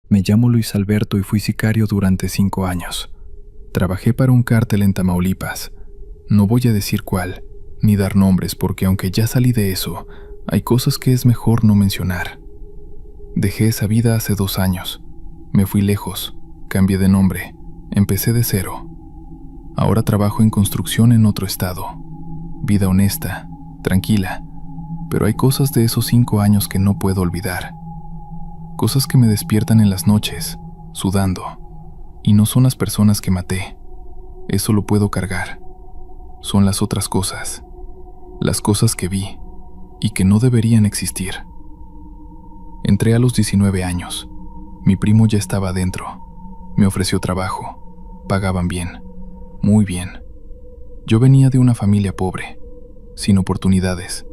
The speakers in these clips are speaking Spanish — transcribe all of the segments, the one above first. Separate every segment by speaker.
Speaker 1: Me llamo Luis Alberto y fui sicario durante 5 años. Trabajé para un cártel en Tamaulipas. No voy a decir cuál, ni dar nombres porque aunque ya salí de eso, hay cosas que es mejor no mencionar. Dejé esa vida hace 2 años. Me fui lejos, cambié de nombre, empecé de cero. Ahora trabajo en construcción en otro estado. Vida honesta, tranquila, pero hay cosas de esos 5 años que no puedo olvidar. Cosas que me despiertan en las noches, sudando. Y no son las personas que maté. Eso lo puedo cargar. Son las otras cosas. Las cosas que vi y que no deberían existir. Entré a los 19 años. Mi primo ya estaba adentro. Me ofreció trabajo. Pagaban bien. Muy bien. Yo venía de una familia pobre, sin oportunidades.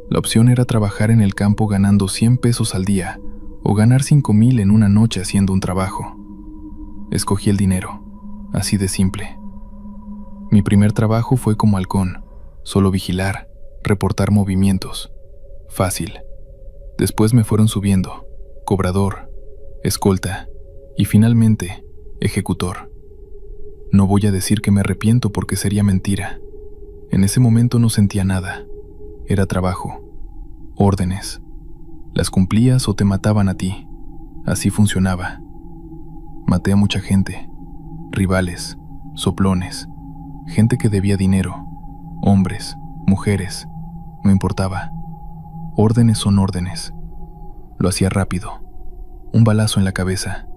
Speaker 1: La opción era trabajar en el campo ganando 100 pesos al día o ganar 5,000 en una noche haciendo un trabajo. Escogí el dinero, así de simple. Mi primer trabajo fue como halcón, solo vigilar, reportar movimientos. Fácil. Después me fueron subiendo, cobrador, escolta y finalmente, ejecutor. No voy a decir que me arrepiento porque sería mentira. En ese momento no sentía nada. Era trabajo, órdenes. Las cumplías o te mataban a ti. Así funcionaba. Maté a mucha gente, rivales, soplones, gente que debía dinero, hombres, mujeres, no importaba. Órdenes son órdenes. Lo hacía rápido. Un balazo en la cabeza,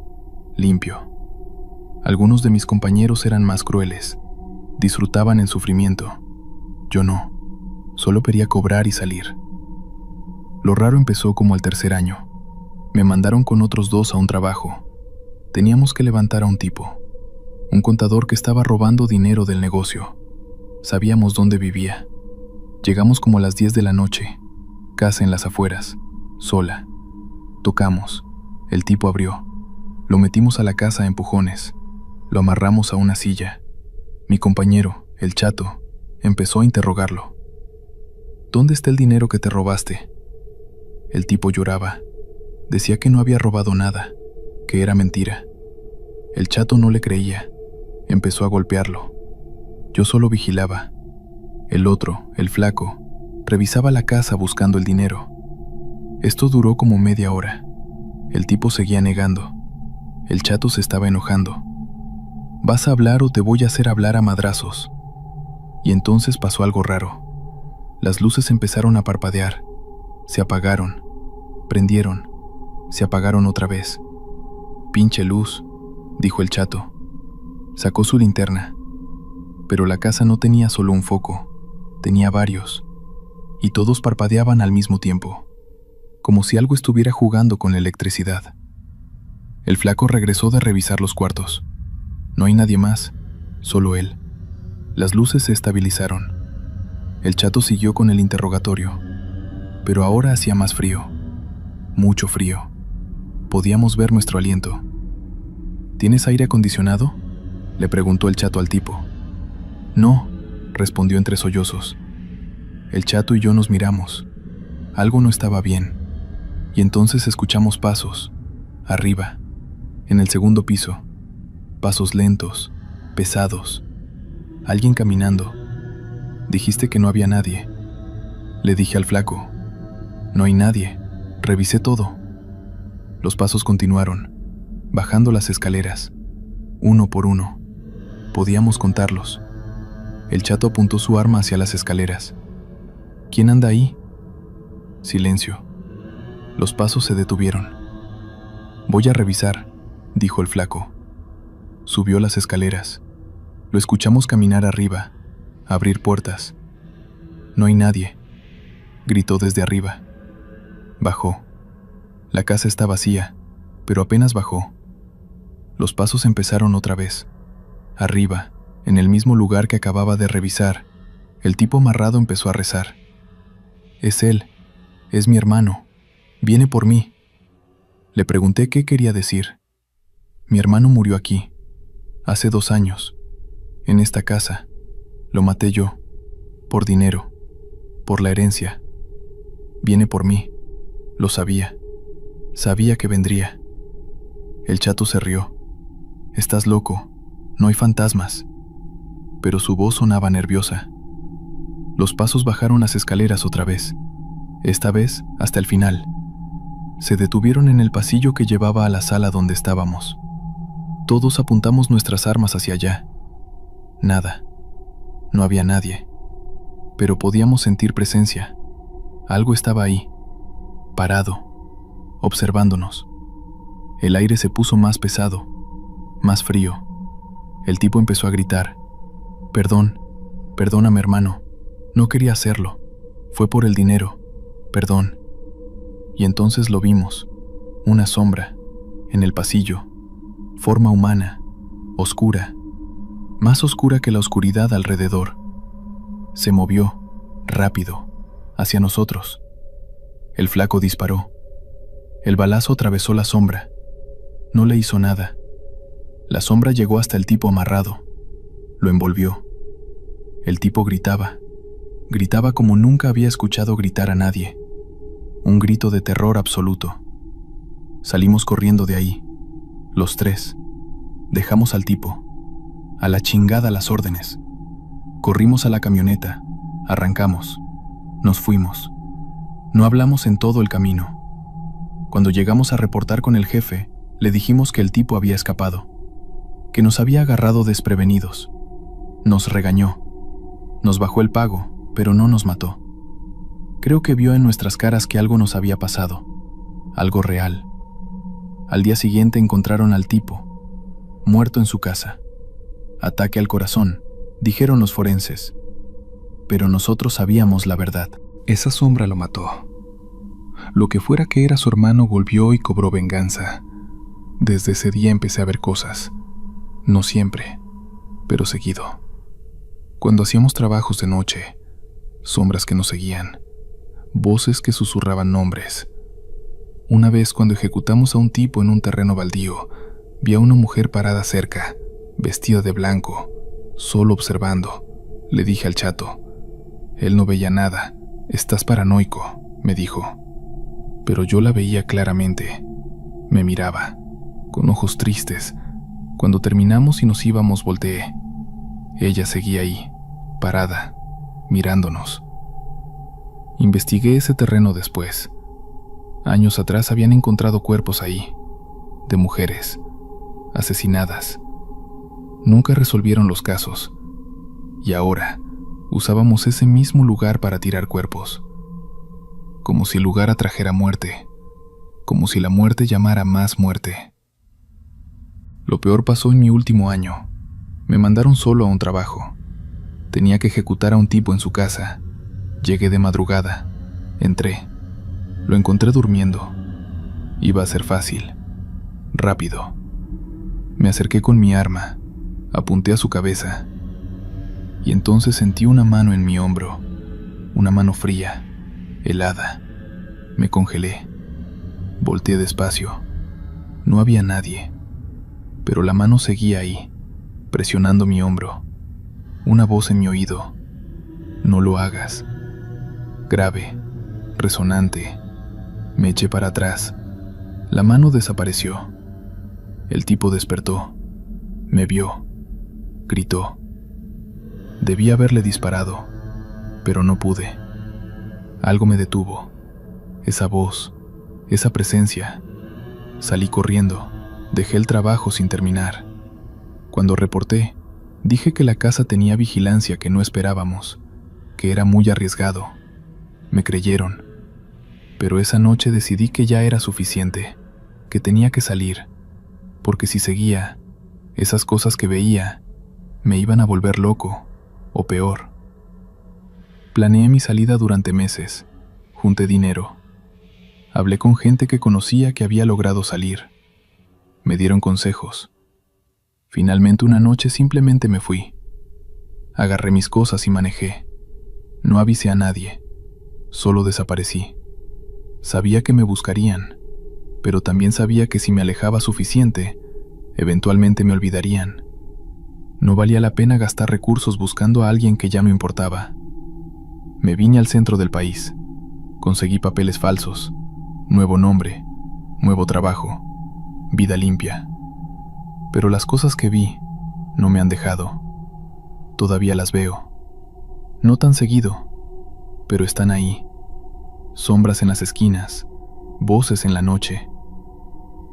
Speaker 1: limpio. Algunos de mis compañeros eran más crueles. Disfrutaban el sufrimiento. Yo no. Solo quería cobrar y salir. Lo raro empezó como al 3er año. Me mandaron con otros 2 a un trabajo. Teníamos que levantar a un tipo, un contador que estaba robando dinero del negocio. Sabíamos dónde vivía. Llegamos como a las 10 de la noche. Casa en las afueras, sola. Tocamos. El tipo abrió. Lo metimos a la casa a empujones. Lo amarramos a una silla. Mi compañero, el chato, empezó a interrogarlo. ¿Dónde está el dinero que te robaste? El tipo lloraba. Decía que no había robado nada, que era mentira. El chato no le creía. Empezó a golpearlo. Yo solo vigilaba. El otro, el flaco, revisaba la casa buscando el dinero. Esto duró como media hora. El tipo seguía negando. El chato se estaba enojando. ¿Vas a hablar o te voy a hacer hablar a madrazos? Y entonces pasó algo raro. Las luces empezaron a parpadear. Se apagaron. Prendieron. Se apagaron otra vez. «Pinche luz», dijo el chato. Sacó su linterna. Pero la casa no tenía solo un foco. Tenía varios. Y todos parpadeaban al mismo tiempo. Como si algo estuviera jugando con la electricidad. El flaco regresó de revisar los cuartos. No hay nadie más, solo él. Las luces se estabilizaron. El chato siguió con el interrogatorio. Pero ahora hacía más frío. Mucho frío. Podíamos ver nuestro aliento. ¿Tienes aire acondicionado?, le preguntó el chato al tipo. No, respondió entre sollozos. El chato y yo nos miramos. Algo no estaba bien. Y entonces escuchamos pasos. Arriba, en el 2.º piso. Pasos lentos, pesados. Alguien caminando. Dijiste que no había nadie. Le dije al flaco. No hay nadie. Revisé todo. Los pasos continuaron, bajando las escaleras, uno por uno. Podíamos contarlos. El chato apuntó su arma hacia las escaleras. ¿Quién anda ahí? Silencio. Los pasos se detuvieron. Voy a revisar, dijo el flaco. Subió las escaleras. Lo escuchamos caminar arriba, abrir puertas. No hay nadie, gritó desde arriba. Bajó. La casa está vacía, pero apenas bajó. Los pasos empezaron otra vez. Arriba, en el mismo lugar que acababa de revisar, el tipo amarrado empezó a rezar. Es él, es mi hermano, viene por mí. Le pregunté qué quería decir. Mi hermano murió aquí, hace 2 años, en esta casa. Lo maté yo, por dinero, por la herencia. Viene por mí, lo sabía. Sabía que vendría. El chato se rió. «Estás loco, no hay fantasmas». Pero su voz sonaba nerviosa. Los pasos bajaron las escaleras otra vez, esta vez hasta el final. Se detuvieron en el pasillo que llevaba a la sala donde estábamos. Todos apuntamos nuestras armas hacia allá. Nada. No había nadie. Pero podíamos sentir presencia. Algo estaba ahí, parado, observándonos. El aire se puso más pesado, más frío. El tipo empezó a gritar: «Perdón, perdóname, hermano. No quería hacerlo. Fue por el dinero. Perdón». Y entonces lo vimos, una sombra, en el pasillo, forma humana, oscura, más oscura que la oscuridad alrededor. Se movió, rápido, hacia nosotros. El flaco disparó. El balazo atravesó la sombra. No le hizo nada. La sombra llegó hasta el tipo amarrado. Lo envolvió. El tipo gritaba. Gritaba como nunca había escuchado gritar a nadie. Un grito de terror absoluto. Salimos corriendo de ahí, los tres. Dejamos al tipo. A la chingada las órdenes. Corrimos a la camioneta. Arrancamos. Nos fuimos. No hablamos en todo el camino. Cuando llegamos a reportar con el jefe, le dijimos que el tipo había escapado, que nos había agarrado desprevenidos. Nos regañó. Nos bajó el pago, pero no nos mató. Creo que vio en nuestras caras que algo nos había pasado, algo real. Al día siguiente encontraron al tipo, muerto en su casa. Ataque al corazón, dijeron los forenses. Pero nosotros sabíamos la verdad. Esa sombra lo mató. Lo que fuera que era su hermano volvió y cobró venganza. Desde ese día empecé a ver cosas. No siempre, pero seguido. Cuando hacíamos trabajos de noche, sombras que nos seguían, voces que susurraban nombres. Una vez cuando ejecutamos a un tipo en un terreno baldío, vi a una mujer parada cerca, vestida de blanco, solo observando. Le dije al chato. Él no veía nada. «Estás paranoico», me dijo. Pero yo la veía claramente. Me miraba, con ojos tristes. Cuando terminamos y nos íbamos, volteé. Ella seguía ahí, parada, mirándonos. Investigué ese terreno después. Años atrás habían encontrado cuerpos ahí, de mujeres, asesinadas. Nunca resolvieron los casos. Y ahora usábamos ese mismo lugar para tirar cuerpos. Como si el lugar atrajera muerte, como si la muerte llamara más muerte. Lo peor pasó en mi último año. Me mandaron solo a un trabajo. Tenía que ejecutar a un tipo en su casa. Llegué de madrugada. Entré. Lo encontré durmiendo. Iba a ser fácil. Rápido. Me acerqué con mi arma. Apunté a su cabeza. Y entonces sentí una mano en mi hombro. Una mano fría, helada. Me congelé. Volteé despacio. No había nadie. Pero la mano seguía ahí, presionando mi hombro. Una voz en mi oído. «No lo hagas». Grave, resonante. Me eché para atrás. La mano desapareció. El tipo despertó. Me vio. Gritó. Debí haberle disparado, pero no pude. Algo me detuvo. Esa voz, esa presencia. Salí corriendo. Dejé el trabajo sin terminar. Cuando reporté, dije que la casa tenía vigilancia que no esperábamos, que era muy arriesgado. Me creyeron. Pero esa noche decidí que ya era suficiente, que tenía que salir, porque si seguía, esas cosas que veía me iban a volver loco, o peor. Planeé mi salida durante meses, junté dinero. Hablé con gente que conocía que había logrado salir. Me dieron consejos. Finalmente una noche simplemente me fui. Agarré mis cosas y manejé. No avisé a nadie, solo desaparecí. Sabía que me buscarían, pero también sabía que si me alejaba suficiente, eventualmente me olvidarían. No valía la pena gastar recursos buscando a alguien que ya no importaba. Me vine al centro del país. Conseguí papeles falsos, nuevo nombre, nuevo trabajo. vida limpia. Pero las cosas que vi no me han dejado. Todavía las veo. No tan seguido, pero están ahí. Sombras en las esquinas, voces en la noche.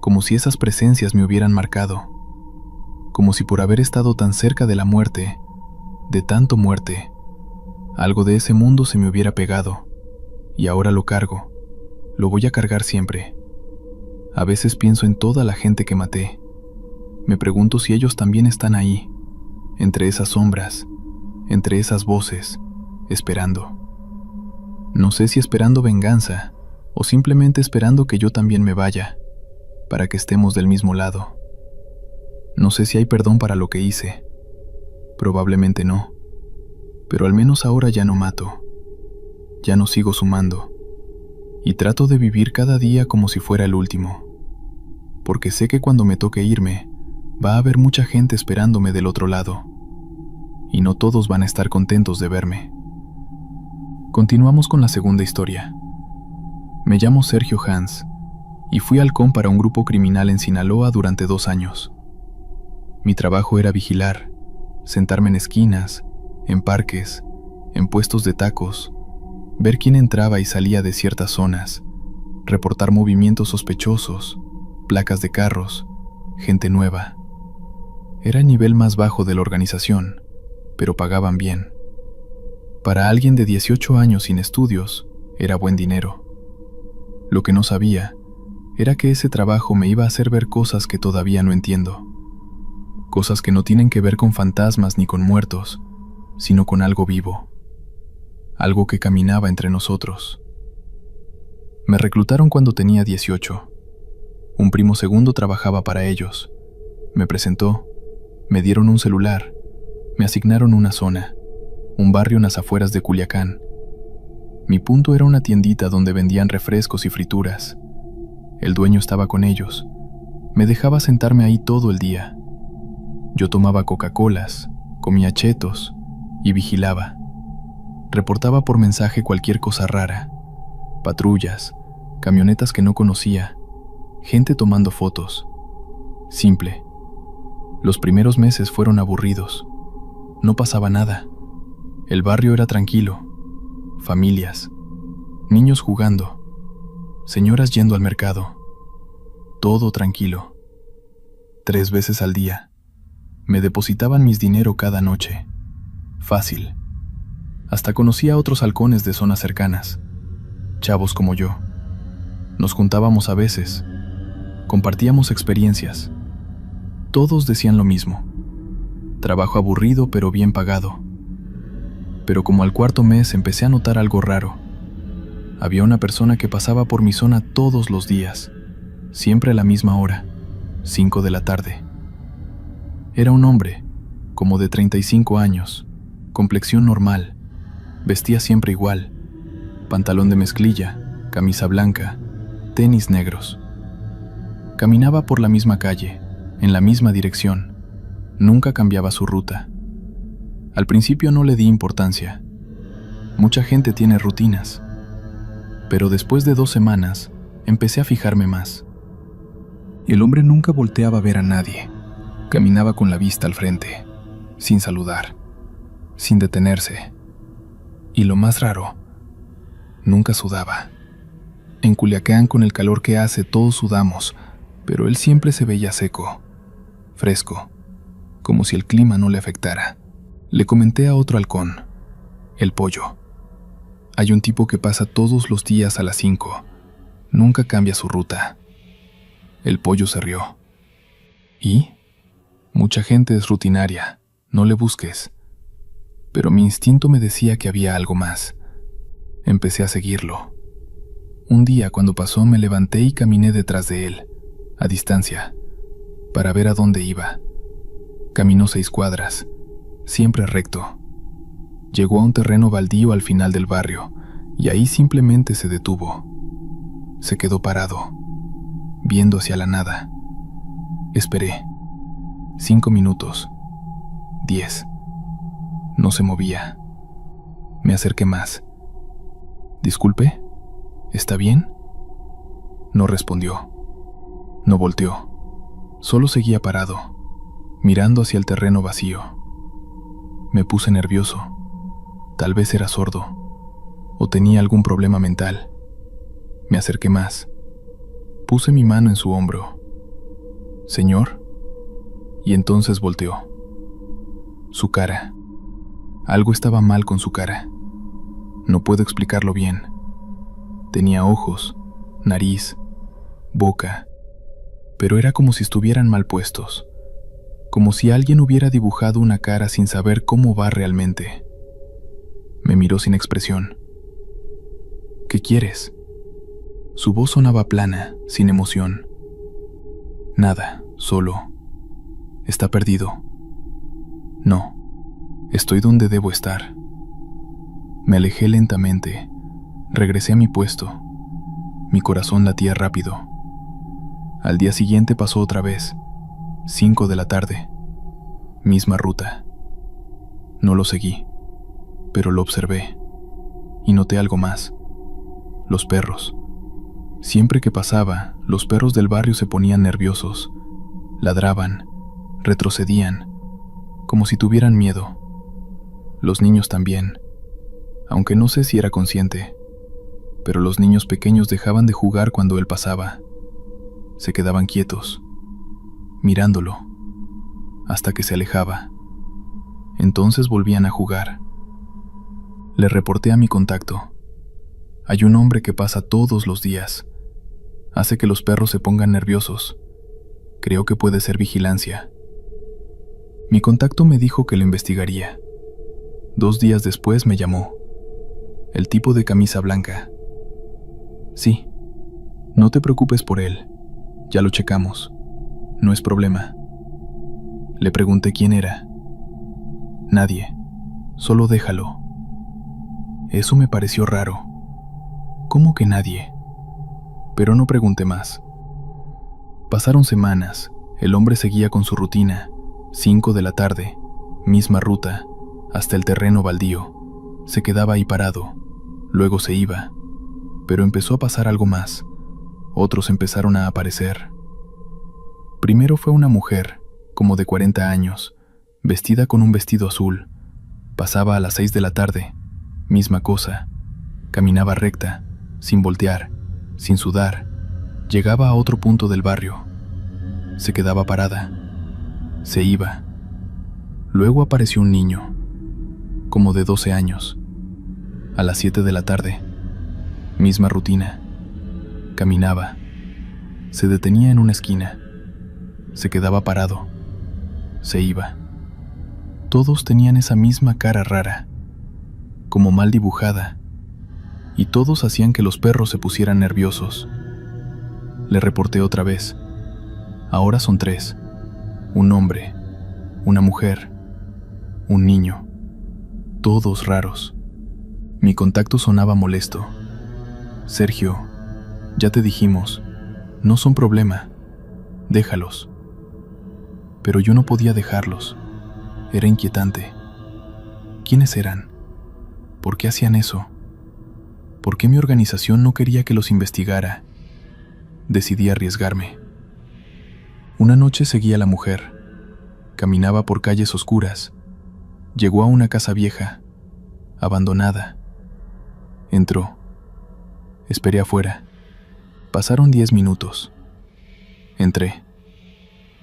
Speaker 1: Como si esas presencias me hubieran marcado. Como si por haber estado tan cerca de la muerte, de tanto muerte, algo de ese mundo se me hubiera pegado. Y ahora lo cargo. Lo voy a cargar siempre. A veces pienso en toda la gente que maté. Me pregunto si ellos también están ahí, entre esas sombras, entre esas voces, esperando. No sé si esperando venganza o simplemente esperando que yo también me vaya, para que estemos del mismo lado. No sé si hay perdón para lo que hice. Probablemente no. Pero al menos ahora ya no mato. Ya no sigo sumando. Y trato de vivir cada día como si fuera el último. Porque sé que cuando me toque irme, va a haber mucha gente esperándome del otro lado. Y no todos van a estar contentos de verme. Continuamos con la segunda historia. Me llamo Sergio Hans y fui halcón para un grupo criminal en Sinaloa durante 2 años. Mi trabajo era vigilar, sentarme en esquinas, en parques, en puestos de tacos, ver quién entraba y salía de ciertas zonas, reportar movimientos sospechosos, placas de carros, gente nueva. Era el nivel más bajo de la organización, pero pagaban bien. Para alguien de 18 años sin estudios, era buen dinero. Lo que no sabía era que ese trabajo me iba a hacer ver cosas que todavía no entiendo. Cosas que no tienen que ver con fantasmas ni con muertos, sino con algo vivo. Algo que caminaba entre nosotros. Me reclutaron cuando tenía 18. Un primo segundo trabajaba para ellos. Me presentó, me dieron un celular, me asignaron una zona, un barrio en las afueras de Culiacán. Mi punto era una tiendita donde vendían refrescos y frituras. El dueño estaba con ellos. Me dejaba sentarme ahí todo el día. Yo tomaba Coca-Colas, comía chetos y vigilaba. Reportaba por mensaje cualquier cosa rara. Patrullas, camionetas que no conocía, gente tomando fotos. Simple. Los primeros meses fueron aburridos. No pasaba nada. El barrio era tranquilo. Familias, niños jugando, señoras yendo al mercado. Todo tranquilo. 3 veces al día. Me depositaban mis dinero cada noche. Fácil. Hasta conocí a otros halcones de zonas cercanas, chavos como yo. Nos juntábamos a veces, compartíamos experiencias. Todos decían lo mismo. Trabajo aburrido pero bien pagado. Pero como al 4.º mes empecé a notar algo raro. Había una persona que pasaba por mi zona todos los días, siempre a la misma hora, 5 de la tarde. Era un hombre, como de 35 años, complexión normal, vestía siempre igual, pantalón de mezclilla, camisa blanca, tenis negros. Caminaba por la misma calle, en la misma dirección, nunca cambiaba su ruta. Al principio no le di importancia. Mucha gente tiene rutinas. Pero después de 2 semanas, empecé a fijarme más. El hombre nunca volteaba a ver a nadie. Caminaba con la vista al frente, sin saludar, sin detenerse. Y lo más raro, nunca sudaba. En Culiacán, con el calor que hace, todos sudamos, pero él siempre se veía seco, fresco, como si el clima no le afectara. Le comenté a otro halcón, el Pollo. Hay un tipo que pasa todos los días a las 5. Nunca cambia su ruta. El Pollo se rió. ¿Y? Mucha gente es rutinaria, no le busques. Pero mi instinto me decía que había algo más. Empecé a seguirlo. Un día, cuando pasó, me levanté y caminé detrás de él, a distancia, para ver a dónde iba. Caminó 6 cuadras, siempre recto. Llegó a un terreno baldío al final del barrio, y ahí simplemente se detuvo. Se quedó parado, viendo hacia la nada. Esperé. 5 minutos. 10. No se movía. Me acerqué más. «Disculpe, ¿está bien?». No respondió. No volteó. Solo seguía parado, mirando hacia el terreno vacío. Me puse nervioso. Tal vez era sordo, o tenía algún problema mental. Me acerqué más. Puse mi mano en su hombro. «Señor», y entonces volteó. Su cara. Algo estaba mal con su cara. No puedo explicarlo bien. Tenía ojos, nariz, boca, pero era como si estuvieran mal puestos, como si alguien hubiera dibujado una cara sin saber cómo va realmente. Me miró sin expresión. «¿Qué quieres?». Su voz sonaba plana, sin emoción. «Nada, solo. ¿Está perdido?». «No, estoy donde debo estar». Me alejé lentamente. Regresé a mi puesto. Mi corazón latía rápido. Al día siguiente pasó otra vez. 5 de la tarde. Misma ruta. No lo seguí, pero lo observé. Y noté algo más. Los perros. Siempre que pasaba, los perros del barrio se ponían nerviosos. Ladraban, retrocedían, como si tuvieran miedo. Los niños también, aunque no sé si era consciente, pero los niños pequeños dejaban de jugar cuando él pasaba. Se quedaban quietos, mirándolo, hasta que se alejaba. Entonces volvían a jugar. Le reporté a mi contacto. Hay un hombre que pasa todos los días. Hace que los perros se pongan nerviosos. Creo que puede ser vigilancia. Mi contacto me dijo que lo investigaría. 2 días después me llamó. El tipo de camisa blanca. «Sí, no te preocupes por él. Ya lo checamos. No es problema». Le pregunté quién era. «Nadie. Solo déjalo». Eso me pareció raro. ¿Cómo que nadie? Pero no pregunté más. Pasaron semanas. El hombre seguía con su rutina. 5 de la tarde, misma ruta, hasta el terreno baldío. Se quedaba ahí parado. Luego se iba. Pero empezó a pasar algo más. Otros empezaron a aparecer. Primero fue una mujer, como de 40 años, vestida con un vestido azul. Pasaba a las 6 de la tarde. Misma cosa. Caminaba recta, sin voltear, sin sudar. Llegaba a otro punto del barrio. Se quedaba parada. Se iba. Luego apareció un niño, como de 12 años. A las 7 de la tarde. Misma rutina. Caminaba. Se detenía en una esquina. Se quedaba parado. Se iba. Todos tenían esa misma cara rara, como mal dibujada, y todos hacían que los perros se pusieran nerviosos. Le reporté otra vez. Ahora son 3. Un hombre, una mujer, un niño. Todos raros. Mi contacto sonaba molesto. «Sergio, ya te dijimos, no son problema. Déjalos». Pero yo no podía dejarlos. Era inquietante. ¿Quiénes eran? ¿Por qué hacían eso? ¿Por qué mi organización no quería que los investigara? Decidí arriesgarme. Una noche seguí a la mujer. Caminaba por calles oscuras. Llegó a una casa vieja, abandonada. Entró. Esperé afuera. Pasaron 10 minutos. Entré.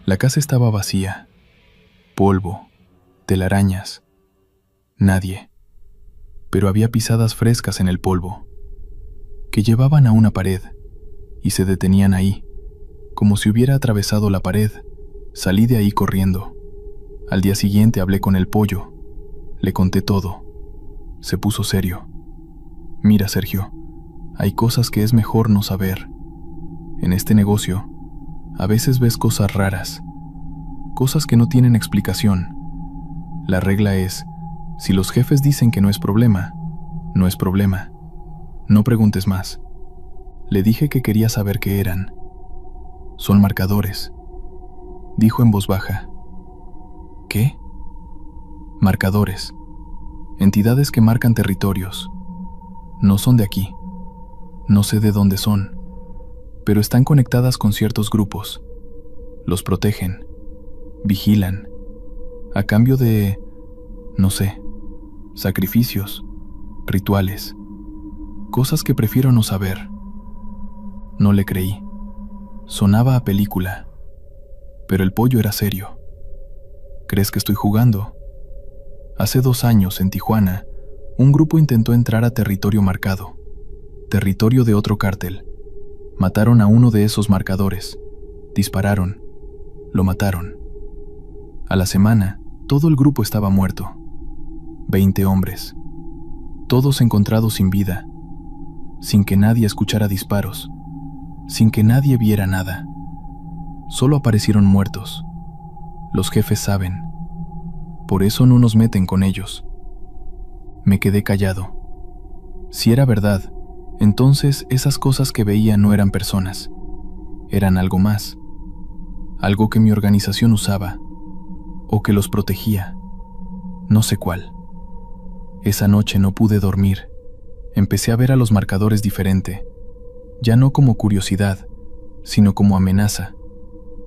Speaker 1: La casa estaba vacía. Polvo, telarañas. Nadie. Pero había pisadas frescas en el polvo, que llevaban a una pared, y se detenían ahí, como si hubiera atravesado la pared. Salí de ahí corriendo. Al día siguiente hablé con el pollo. Le conté todo. Se puso serio. «Mira, Sergio, hay cosas que es mejor no saber. En este negocio, a veces ves cosas raras, cosas que no tienen explicación. La regla es, si los jefes dicen que no es problema, no es problema. No preguntes más». Le dije que quería saber qué eran. «Son marcadores», dijo en voz baja. «¿Qué?» «Marcadores. Entidades que marcan territorios. No son de aquí. No sé de dónde son, pero están conectadas con ciertos grupos. Los protegen, vigilan, a cambio de, no sé, sacrificios, rituales, cosas que prefiero no saber. No le creí. Sonaba a película, pero el pollo era serio. ¿Crees que estoy jugando? Hace 2 años, en Tijuana, un grupo intentó entrar a territorio marcado, territorio de otro cártel. Mataron a uno de esos marcadores, dispararon, lo mataron. A la semana, todo el grupo estaba muerto. 20 hombres, todos encontrados sin vida, sin que nadie escuchara disparos, sin que nadie viera nada. Solo aparecieron muertos. Los jefes saben. Por eso no nos meten con ellos. Me quedé callado. Si era verdad, entonces esas cosas que veía no eran personas. Eran algo más. Algo que mi organización usaba, o que los protegía. No sé cuál. Esa noche no pude dormir. Empecé a ver a los marcadores diferente, ya no como curiosidad, sino como amenaza,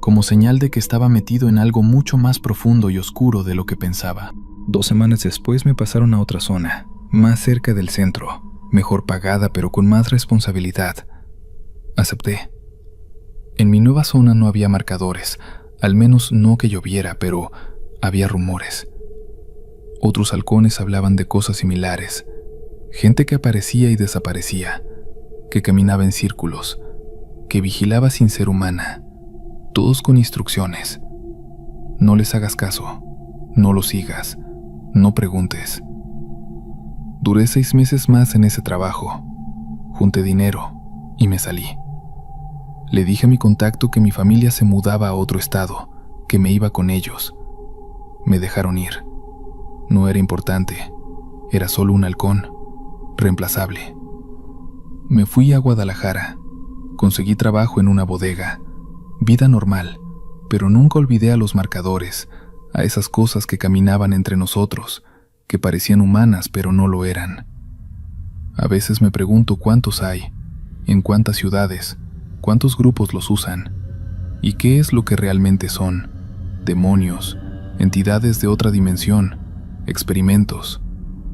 Speaker 1: como señal de que estaba metido en algo mucho más profundo y oscuro de lo que pensaba. 2 semanas después me pasaron a otra zona, más cerca del centro, mejor pagada pero con más responsabilidad. Acepté. En mi nueva zona no había marcadores, al menos no que lloviera, pero había rumores. Otros halcones hablaban de cosas similares, gente que aparecía y desaparecía, que caminaba en círculos, que vigilaba sin ser humana, todos con instrucciones. No les hagas caso, no los sigas, no preguntes. Duré 6 meses más en ese trabajo, junté dinero y me salí. Le dije a mi contacto que mi familia se mudaba a otro estado, que me iba con ellos. Me dejaron ir. No era importante, era solo un halcón, reemplazable. Me fui a Guadalajara, conseguí trabajo en una bodega, vida normal, pero nunca olvidé a los marcadores, a esas cosas que caminaban entre nosotros, que parecían humanas pero no lo eran. A veces me pregunto cuántos hay, en cuántas ciudades, cuántos grupos los usan, y qué es lo que realmente son: demonios, entidades de otra dimensión, experimentos.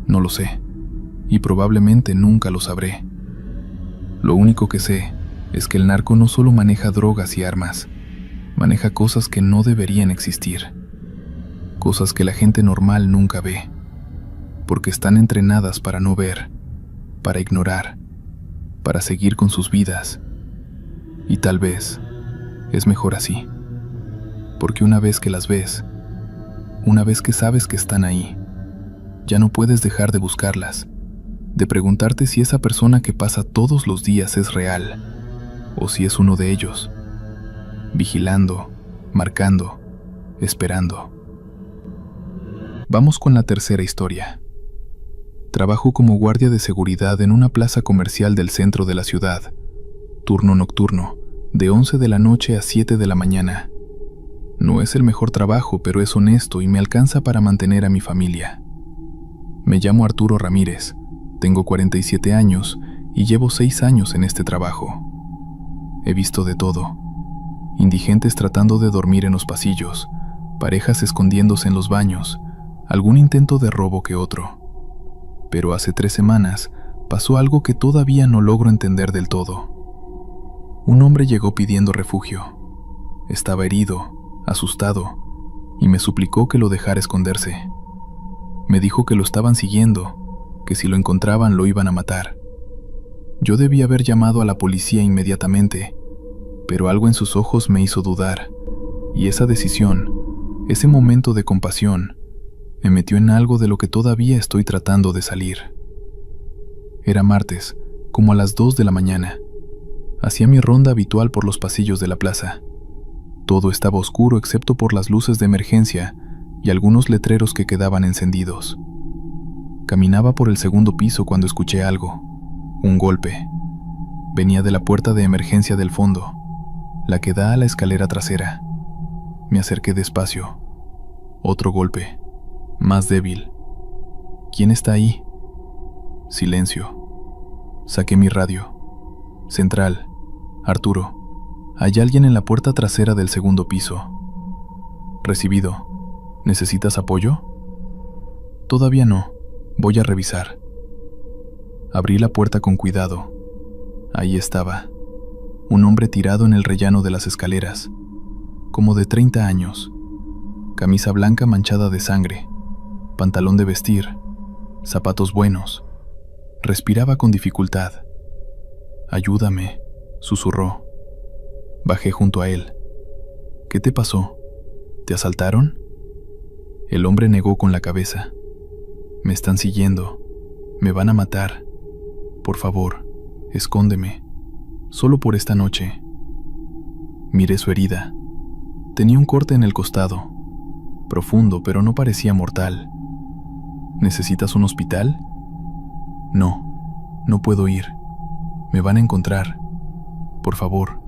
Speaker 1: No lo sé, y probablemente nunca lo sabré. Lo único que sé es que el narco no solo maneja drogas y armas, maneja cosas que no deberían existir, cosas que la gente normal nunca ve, porque están entrenadas para no ver, para ignorar, para seguir con sus vidas. Y tal vez es mejor así, porque una vez que las ves, una vez que sabes que están ahí, ya no puedes dejar de buscarlas, de preguntarte si esa persona que pasa todos los días es real, o si es uno de ellos, vigilando, marcando, esperando. Vamos con la tercera historia. Trabajo como guardia de seguridad en una plaza comercial del centro de la ciudad, turno nocturno, de 11 de la noche a 7 de la mañana. No es el mejor trabajo, pero es honesto y me alcanza para mantener a mi familia. Me llamo Arturo Ramírez, tengo 47 años y llevo 6 años en este trabajo. He visto de todo: indigentes tratando de dormir en los pasillos, parejas escondiéndose en los baños, algún intento de robo que otro. Pero hace 3 semanas pasó algo que todavía no logro entender del todo. Un hombre llegó pidiendo refugio. Estaba herido, asustado, y me suplicó que lo dejara esconderse. Me dijo que lo estaban siguiendo, que si lo encontraban lo iban a matar. Yo debí haber llamado a la policía inmediatamente, pero algo en sus ojos me hizo dudar, y esa decisión, ese momento de compasión, me metió en algo de lo que todavía estoy tratando de salir. Era martes, como a las 2 de la mañana. Hacía mi ronda habitual por los pasillos de la plaza. Todo estaba oscuro excepto por las luces de emergencia y algunos letreros que quedaban encendidos. Caminaba por el segundo piso cuando escuché algo. Un golpe. Venía de la puerta de emergencia del fondo, la que da a la escalera trasera. Me acerqué despacio. Otro golpe, más débil. ¿Quién está ahí? Silencio. Saqué mi radio. Central. Arturo. Hay alguien en la puerta trasera del segundo piso. Recibido. ¿Necesitas apoyo? Todavía no. Voy a revisar. Abrí la puerta con cuidado. Ahí estaba. Un hombre tirado en el rellano de las escaleras, como de 30 años. Camisa blanca manchada de sangre, pantalón de vestir, zapatos buenos. Respiraba con dificultad. «Ayúdame», susurró. Bajé junto a él. «¿Qué te pasó? ¿Te asaltaron?» El hombre negó con la cabeza. «Me están siguiendo. Me van a matar. Por favor, escóndeme. Solo por esta noche». Miré su herida. Tenía un corte en el costado, profundo, pero no parecía mortal. ¿Necesitas un hospital? No, no puedo ir. Me van a encontrar. Por favor.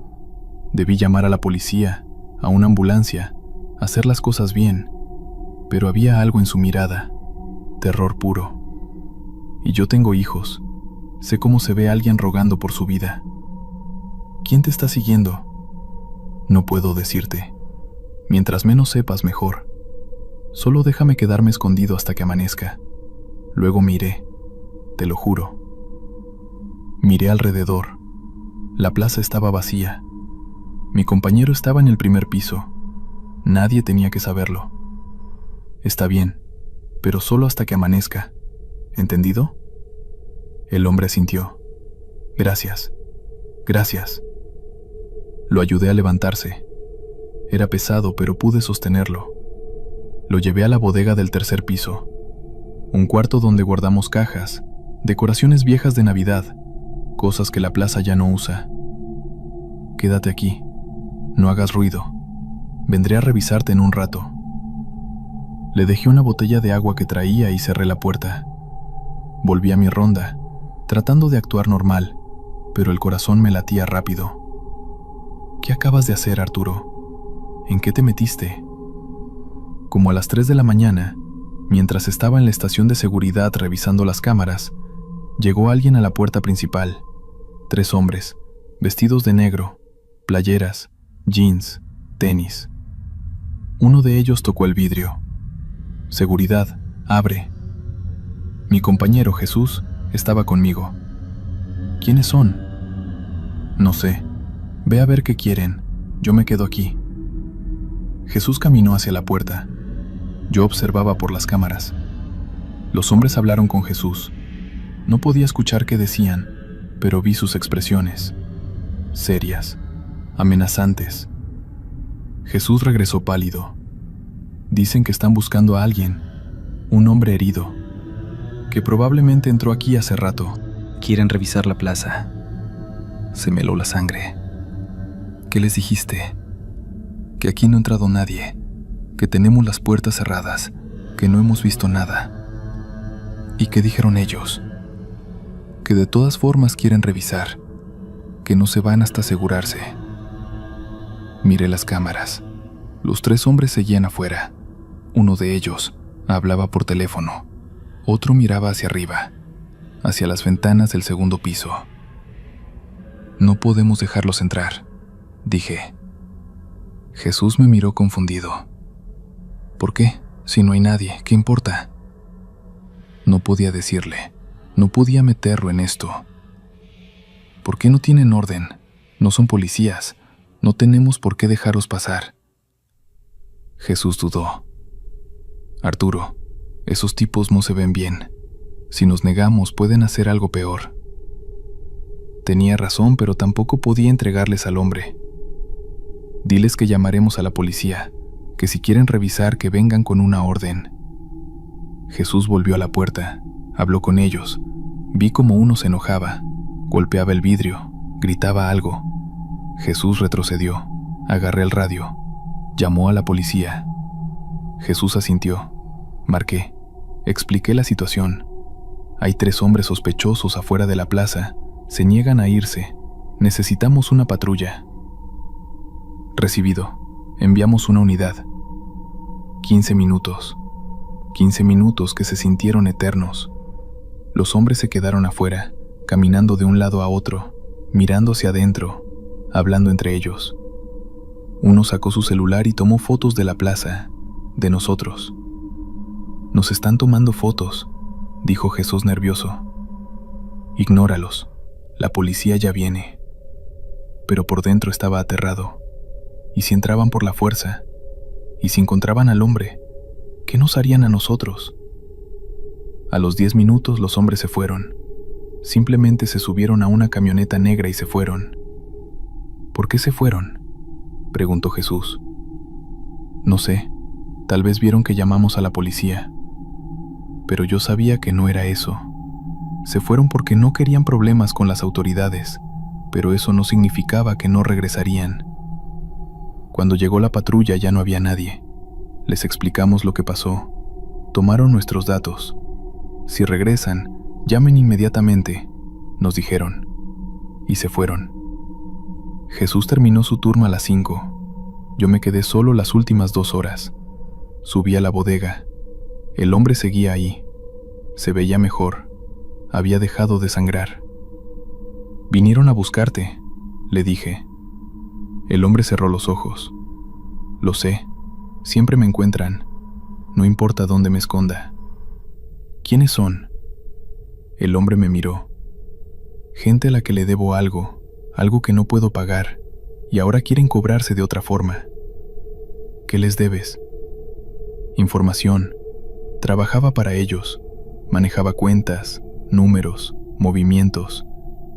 Speaker 1: Debí llamar a la policía, a una ambulancia, hacer las cosas bien, pero había algo en su mirada, terror puro. Y yo tengo hijos. Sé cómo se ve a alguien rogando por su vida. ¿Quién te está siguiendo? No puedo decirte. Mientras menos sepas, mejor. Solo déjame quedarme escondido hasta que amanezca. Luego me iré, te lo juro. Miré alrededor. La plaza estaba vacía. Mi compañero estaba en el primer piso. Nadie tenía que saberlo. Está bien, pero solo hasta que amanezca. ¿Entendido? El hombre asintió. Gracias. Gracias. Lo ayudé a levantarse. Era pesado, pero pude sostenerlo. Lo llevé a la bodega del tercer piso, un cuarto donde guardamos cajas, decoraciones viejas de Navidad, cosas que la plaza ya no usa. Quédate aquí, no hagas ruido. Vendré a revisarte en un rato. Le dejé una botella de agua que traía y cerré la puerta. Volví a mi ronda, tratando de actuar normal, pero el corazón me latía rápido. ¿Qué acabas de hacer, Arturo? ¿En qué te metiste? Como a las 3 de la mañana, mientras estaba en la estación de seguridad revisando las cámaras, llegó alguien a la puerta principal. 3 hombres, vestidos de negro, playeras, jeans, tenis. Uno de ellos tocó el vidrio. «Seguridad, abre». Mi compañero Jesús estaba conmigo. «¿Quiénes son?» «No sé. Ve a ver qué quieren. Yo me quedo aquí». Jesús caminó hacia la puerta. Yo observaba por las cámaras. Los hombres hablaron con Jesús. No podía escuchar qué decían, pero vi sus expresiones. Serias, amenazantes. Jesús regresó pálido. «Dicen que están buscando a alguien, un hombre herido, que probablemente entró aquí hace rato. Quieren revisar la plaza». Se me heló la sangre. «¿Qué les dijiste?» «Que aquí no ha entrado nadie, que tenemos las puertas cerradas, que no hemos visto nada». «¿Y qué dijeron ellos?» «Que de todas formas quieren revisar, que no se van hasta asegurarse». Miré las cámaras. Los 3 hombres seguían afuera. Uno de ellos hablaba por teléfono. Otro miraba hacia arriba, hacia las ventanas del segundo piso. «No podemos dejarlos entrar», dije. Jesús me miró confundido. «¿Por qué? Si no hay nadie, ¿qué importa?» No podía decirle. No podía meterlo en esto. «¿Por qué no tienen orden? No son policías. No tenemos por qué dejarlos pasar». Jesús dudó. «Arturo, esos tipos no se ven bien. Si nos negamos, pueden hacer algo peor». Tenía razón, pero tampoco podía entregarles al hombre. «Diles que llamaremos a la policía, que si quieren revisar, que vengan con una orden». Jesús volvió a la puerta, habló con ellos. Vi como uno se enojaba, golpeaba el vidrio, gritaba algo. Jesús retrocedió. Agarré el radio. Llamó a la policía. Jesús asintió. Marqué. Expliqué la situación. «Hay 3 hombres sospechosos afuera de la plaza. Se niegan a irse. Necesitamos una patrulla». «Recibido. Enviamos una unidad». 15 minutos. 15 minutos que se sintieron eternos. Los hombres se quedaron afuera, caminando de un lado a otro, mirando hacia adentro, hablando entre ellos. Uno sacó su celular y tomó fotos de la plaza, de nosotros. «Nos están tomando fotos», dijo Jesús nervioso. «Ignóralos, la policía ya viene». Pero por dentro estaba aterrado. ¿Y si entraban por la fuerza? ¿Y si encontraban al hombre? ¿Qué nos harían a nosotros? A los 10 minutos los hombres se fueron. Simplemente se subieron a una camioneta negra y se fueron. «¿Por qué se fueron?», preguntó Jesús. «No sé, tal vez vieron que llamamos a la policía. Pero yo sabía que no era eso. Se fueron porque no querían problemas con las autoridades, pero eso no significaba que no regresarían. Cuando llegó la patrulla ya no había nadie. Les explicamos lo que pasó. Tomaron nuestros datos. Si regresan, llamen inmediatamente», nos dijeron. Y se fueron. Jesús terminó su turno a las 5. Yo me quedé solo las últimas 2 horas. Subí a la bodega. El hombre seguía ahí. Se veía mejor. Había dejado de sangrar. «Vinieron a buscarte», le dije. El hombre cerró los ojos. «Lo sé. Siempre me encuentran. No importa dónde me esconda». «¿Quiénes son?». El hombre me miró. «Gente a la que le debo algo que no puedo pagar, y ahora quieren cobrarse de otra forma». «¿Qué les debes?». «Información. Trabajaba para ellos. Manejaba cuentas, números, movimientos.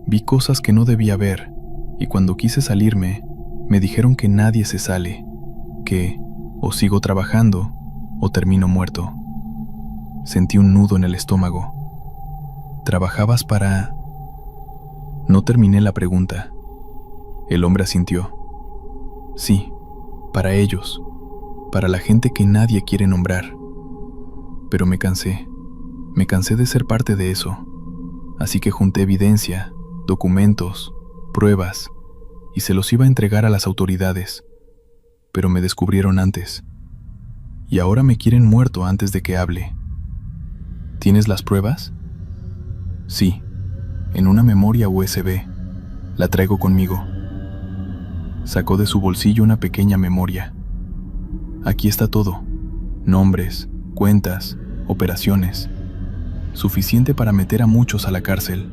Speaker 1: Vi cosas que no debía ver, y cuando quise salirme, me dijeron que nadie se sale, que o sigo trabajando o termino muerto». Sentí un nudo en el estómago. «¿Trabajabas para...?». No terminé la pregunta. El hombre asintió. «Sí, para ellos, para la gente que nadie quiere nombrar. Pero me cansé de ser parte de eso, así que junté evidencia, documentos, pruebas, y se los iba a entregar a las autoridades, pero me descubrieron antes, y ahora me quieren muerto antes de que hable». «¿Tienes las pruebas?». «Sí, en una memoria USB. La traigo conmigo». Sacó de su bolsillo una pequeña memoria. «Aquí está todo. Nombres, cuentas, operaciones. Suficiente para meter a muchos a la cárcel.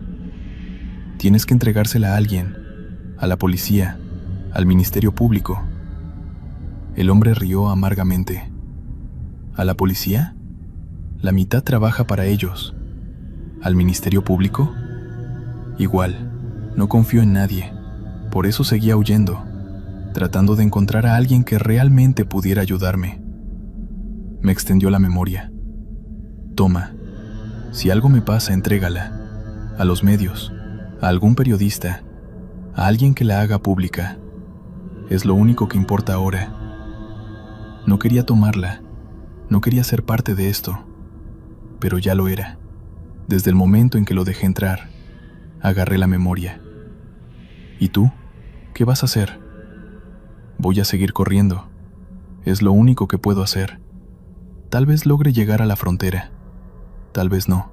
Speaker 1: Tienes que entregársela a alguien, a la policía, al Ministerio Público». El hombre rió amargamente. «¿A la policía? La mitad trabaja para ellos. ¿Al Ministerio Público? Igual, no confío en nadie. Por eso seguía huyendo, tratando de encontrar a alguien que realmente pudiera ayudarme». Me extendió la memoria. «Toma. Si algo me pasa, entrégala. A los medios, a algún periodista, a alguien que la haga pública. Es lo único que importa ahora». No quería tomarla. No quería ser parte de esto. Pero ya lo era. Desde el momento en que lo dejé entrar, agarré la memoria. «¿Y tú? ¿Qué vas a hacer?». «Voy a seguir corriendo. Es lo único que puedo hacer. Tal vez logre llegar a la frontera. Tal vez no.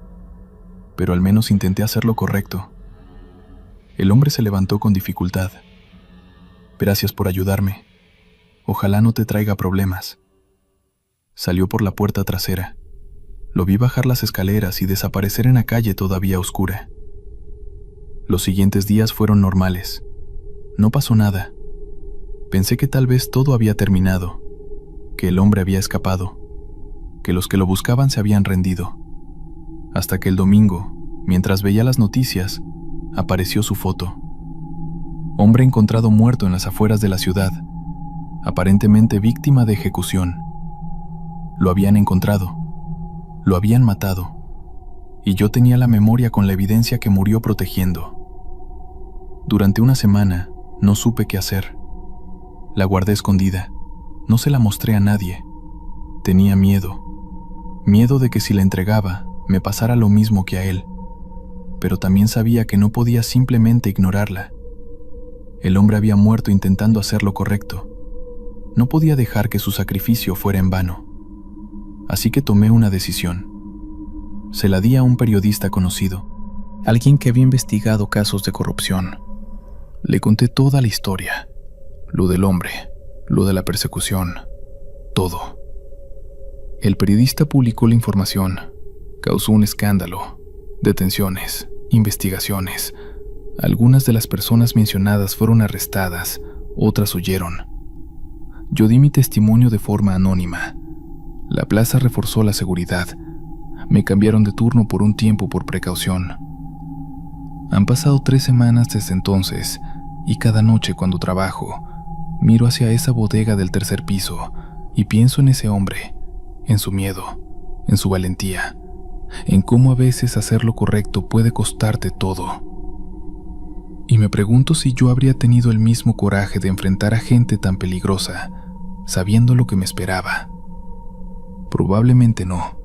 Speaker 1: Pero al menos intenté hacer lo correcto». El hombre se levantó con dificultad. «Gracias por ayudarme. Ojalá no te traiga problemas». Salió por la puerta trasera. Lo vi bajar las escaleras y desaparecer en la calle todavía oscura. Los siguientes días fueron normales. No pasó nada. Pensé que tal vez todo había terminado, que el hombre había escapado, que los que lo buscaban se habían rendido. Hasta que el domingo, mientras veía las noticias, apareció su foto. Hombre encontrado muerto en las afueras de la ciudad, aparentemente víctima de ejecución. Lo habían encontrado. Lo habían matado. Y yo tenía la memoria con la evidencia que murió protegiendo. Durante una semana, no supe qué hacer. La guardé escondida. No se la mostré a nadie. Tenía miedo. Miedo de que si la entregaba, me pasara lo mismo que a él. Pero también sabía que no podía simplemente ignorarla. El hombre había muerto intentando hacer lo correcto. No podía dejar que su sacrificio fuera en vano. Así que tomé una decisión. Se la di a un periodista conocido, alguien que había investigado casos de corrupción. Le conté toda la historia, lo del hombre, lo de la persecución, todo. El periodista publicó la información, causó un escándalo, detenciones, investigaciones. Algunas de las personas mencionadas fueron arrestadas, otras huyeron. Yo di mi testimonio de forma anónima. La plaza reforzó la seguridad. Me cambiaron de turno por un tiempo por precaución. Han pasado 3 semanas desde entonces, y cada noche cuando trabajo, miro hacia esa bodega del tercer piso y pienso en ese hombre, en su miedo, en su valentía, en cómo a veces hacer lo correcto puede costarte todo. Y me pregunto si yo habría tenido el mismo coraje de enfrentar a gente tan peligrosa, sabiendo lo que me esperaba. Probablemente no.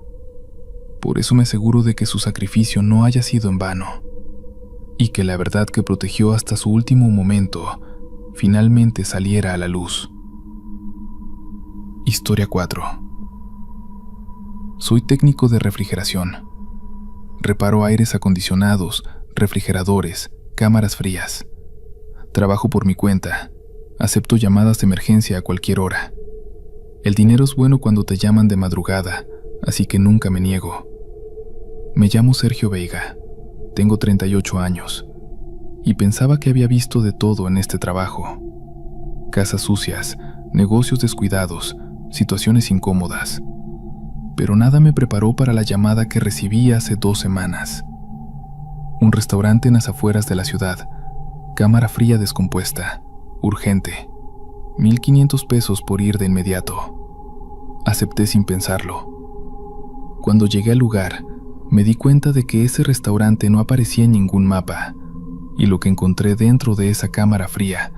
Speaker 1: Por eso me aseguro de que su sacrificio no haya sido en vano, y que la verdad que protegió hasta su último momento finalmente saliera a la luz. Historia 4. Soy técnico de refrigeración. Reparo aires acondicionados, refrigeradores, cámaras frías. Trabajo por mi cuenta. Acepto llamadas de emergencia a cualquier hora. El dinero es bueno cuando te llaman de madrugada, así que nunca me niego. Me llamo Sergio Veiga. Tengo 38 años. Y pensaba que había visto de todo en este trabajo. Casas sucias, negocios descuidados, situaciones incómodas. Pero nada me preparó para la llamada que recibí hace 2 semanas. Un restaurante en las afueras de la ciudad. Cámara fría descompuesta. Urgente. 1,500 pesos por ir de inmediato. Acepté sin pensarlo. Cuando llegué al lugar, me di cuenta de que ese restaurante no aparecía en ningún mapa, y lo que encontré dentro de esa cámara fría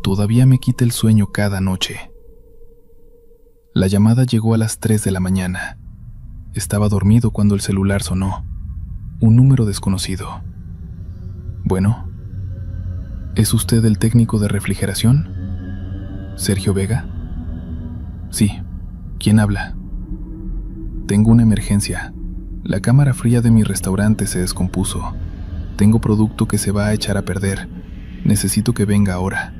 Speaker 1: todavía me quita el sueño cada noche. La llamada llegó a las 3 de la mañana. Estaba dormido cuando el celular sonó. Un número desconocido. Bueno, ¿es usted el técnico de refrigeración? ¿Sergio Vega? Sí. ¿Quién habla? Tengo una emergencia. La cámara fría de mi restaurante se descompuso. Tengo producto que se va a echar a perder. Necesito que venga ahora.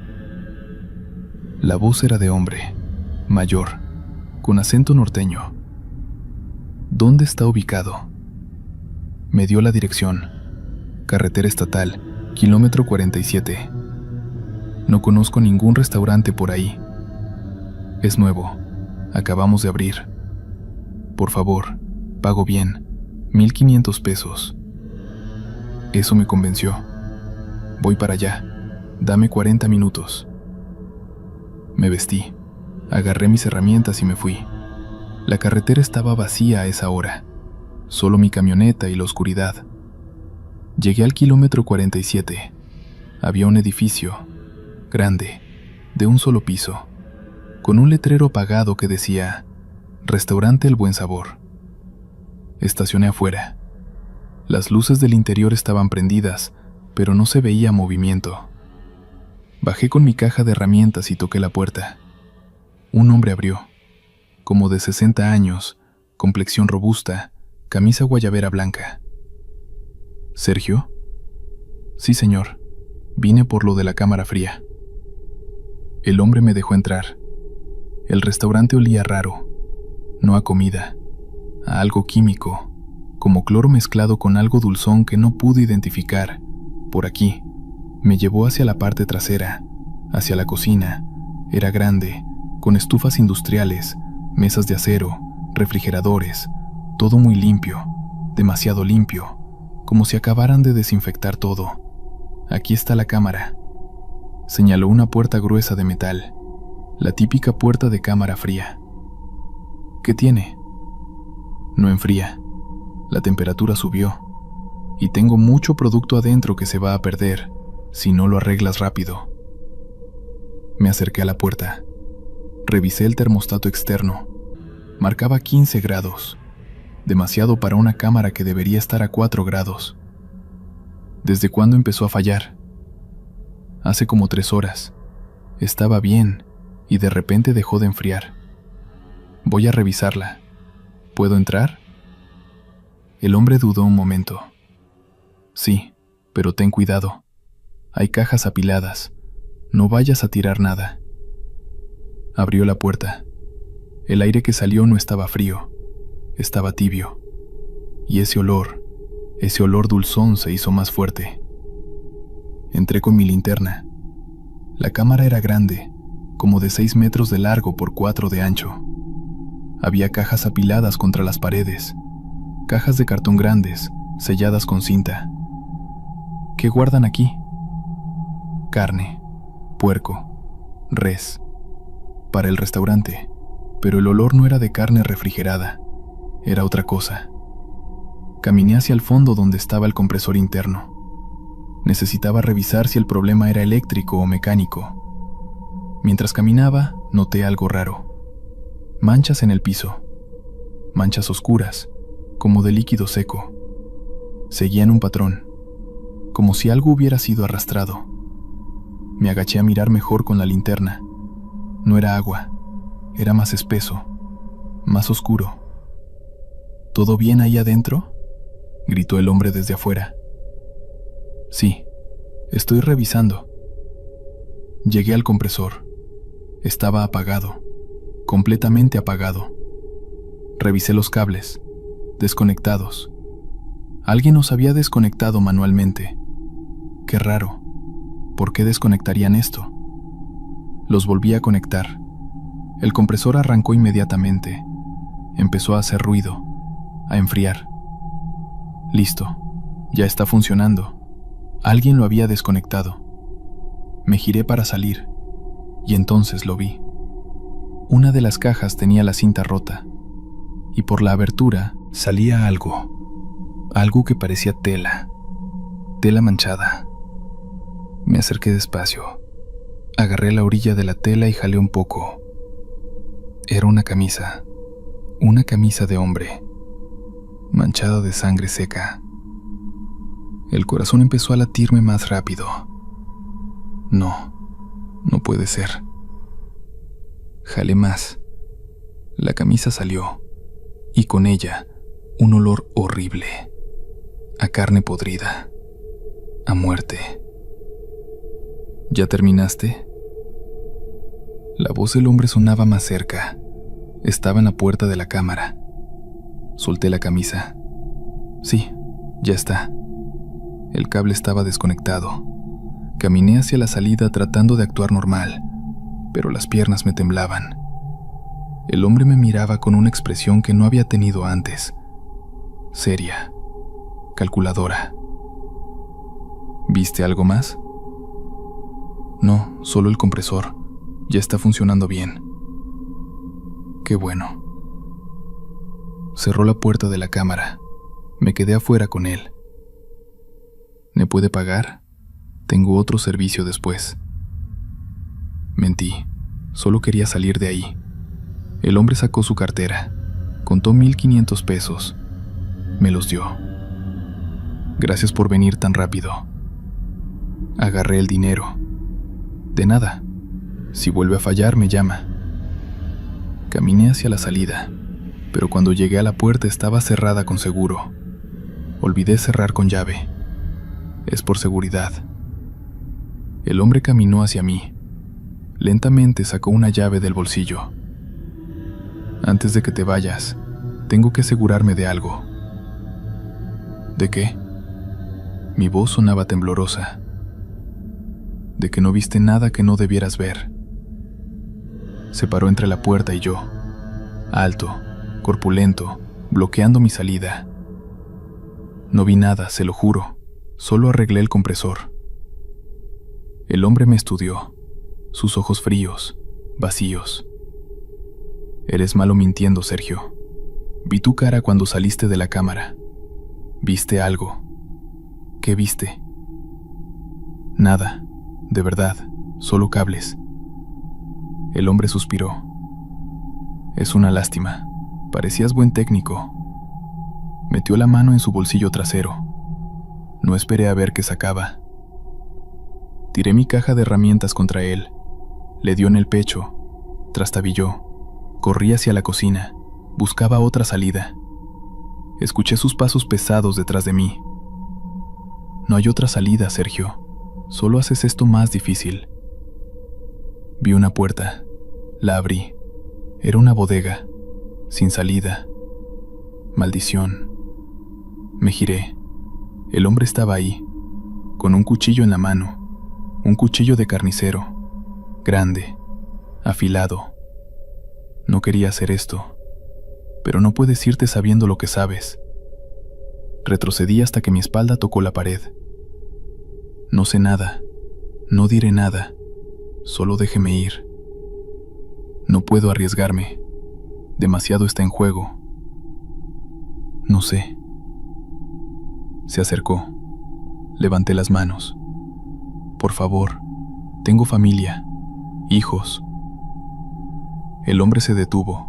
Speaker 1: La voz era de hombre, mayor, con acento norteño. ¿Dónde está ubicado? Me dio la dirección. Carretera estatal, kilómetro 47. No conozco ningún restaurante por ahí. Es nuevo. Acabamos de abrir. Por favor, pago bien. 1,500 pesos. Eso me convenció. Voy para allá. Dame 40 minutos. Me vestí. Agarré mis herramientas y me fui. La carretera estaba vacía a esa hora. Solo mi camioneta y la oscuridad. Llegué al kilómetro 47. Había un edificio, grande, de un solo piso, con un letrero apagado que decía Restaurante El Buen Sabor. Estacioné afuera. Las luces del interior estaban prendidas, pero no se veía movimiento. Bajé con mi caja de herramientas y toqué la puerta. Un hombre abrió, como de 60 años, complexión robusta, camisa guayabera blanca. ¿Sergio? Sí, señor. Vine por lo de la cámara fría. El hombre me dejó entrar. El restaurante olía raro, no a comida, a algo químico, como cloro mezclado con algo dulzón que no pude identificar. Por aquí, me llevó hacia la parte trasera, hacia la cocina. Era grande, con estufas industriales, mesas de acero, refrigeradores, todo muy limpio, demasiado limpio, como si acabaran de desinfectar todo. Aquí está la cámara. Señaló una puerta gruesa de metal, la típica puerta de cámara fría. ¿Qué tiene? No enfría. La temperatura subió, y tengo mucho producto adentro que se va a perder si no lo arreglas rápido. Me acerqué a la puerta. Revisé el termostato externo. Marcaba 15 grados, demasiado para una cámara que debería estar a 4 grados. ¿Desde cuándo empezó a fallar? Hace como 3 horas. Estaba bien, y de repente dejó de enfriar. Voy a revisarla. ¿Puedo entrar? El hombre dudó un momento. Sí, pero ten cuidado. Hay cajas apiladas. No vayas a tirar nada. Abrió la puerta. El aire que salió no estaba frío, estaba tibio. Y ese olor dulzón se hizo más fuerte. Entré con mi linterna. La cámara era grande, como de 6 metros de largo por 4 de ancho. Había cajas apiladas contra las paredes, cajas de cartón grandes, selladas con cinta. ¿Qué guardan aquí? Carne, puerco, res, para el restaurante, pero el olor no era de carne refrigerada, era otra cosa. Caminé hacia el fondo donde estaba el compresor interno. Necesitaba revisar si el problema era eléctrico o mecánico. Mientras caminaba, noté algo raro. Manchas en el piso. Manchas oscuras, como de líquido seco. Seguían un patrón, como si algo hubiera sido arrastrado. Me agaché a mirar mejor con la linterna. No era agua, era más espeso, más oscuro. ¿Todo bien ahí adentro?, gritó el hombre desde afuera. Sí, estoy revisando. Llegué al compresor. Estaba apagado, completamente apagado. Revisé los cables, desconectados. Alguien los había desconectado manualmente. Qué raro. ¿Por qué desconectarían esto? Los volví a conectar. El compresor arrancó inmediatamente. Empezó a hacer ruido, a enfriar. Listo, ya está funcionando. Alguien lo había desconectado. Me giré para salir, y entonces lo vi. Una de las cajas tenía la cinta rota, y por la abertura salía algo que parecía tela manchada. Me acerqué despacio, agarré la orilla de la tela y jalé un poco. Era una camisa de hombre, manchada de sangre seca. El corazón empezó a latirme más rápido. No puede ser. Jalé más. La camisa salió, y con ella un olor horrible, a carne podrida, a muerte. ¿Ya terminaste? La voz del hombre sonaba más cerca. Estaba en la puerta de la cámara. Solté la camisa. Sí, ya está. El cable estaba desconectado. Caminé hacia la salida tratando de actuar normal, pero las piernas me temblaban. El hombre me miraba con una expresión que no había tenido antes. Seria, calculadora. ¿Viste algo más? No, solo el compresor. Ya está funcionando bien. Qué bueno. Cerró la puerta de la cámara. Me quedé afuera con él. ¿Me puede pagar? Tengo otro servicio después. Mentí. Solo quería salir de ahí. El hombre sacó su cartera. Contó 1,500 pesos. Me los dio. Gracias por venir tan rápido. Agarré el dinero. De nada. Si vuelve a fallar, me llama. Caminé hacia la salida, pero cuando llegué a la puerta estaba cerrada con seguro. Olvidé cerrar con llave. Es por seguridad. El hombre caminó hacia mí. Lentamente sacó una llave del bolsillo. Antes de que te vayas, tengo que asegurarme de algo. ¿De qué? Mi voz sonaba temblorosa. De que no viste nada que no debieras ver. Se paró entre la puerta y yo, alto, corpulento, bloqueando mi salida. No vi nada, se lo juro, solo arreglé el compresor. El hombre me estudió, sus ojos fríos, vacíos. Eres malo mintiendo, Sergio. Vi tu cara cuando saliste de la cámara. ¿Viste algo? ¿Qué viste? Nada, de verdad, solo cables. El hombre suspiró. Es una lástima, parecías buen técnico. Metió la mano en su bolsillo trasero. No esperé a ver qué sacaba. Tiré mi caja de herramientas contra él. Le dio en el pecho. Trastabilló. Corrí hacia la cocina. Buscaba otra salida. Escuché sus pasos pesados detrás de mí. No hay otra salida, Sergio. Solo haces esto más difícil. Vi una puerta. La abrí. Era una bodega, sin salida. Maldición. Me giré. El hombre estaba ahí, con un cuchillo en la mano, un cuchillo de carnicero, grande, afilado. No quería hacer esto, pero no puedes irte sabiendo lo que sabes. Retrocedí hasta que mi espalda tocó la pared. No sé nada, no diré nada, solo déjeme ir. No puedo arriesgarme, demasiado está en juego. No sé. Se acercó. Levanté las manos. Por favor, tengo familia, hijos. El hombre se detuvo.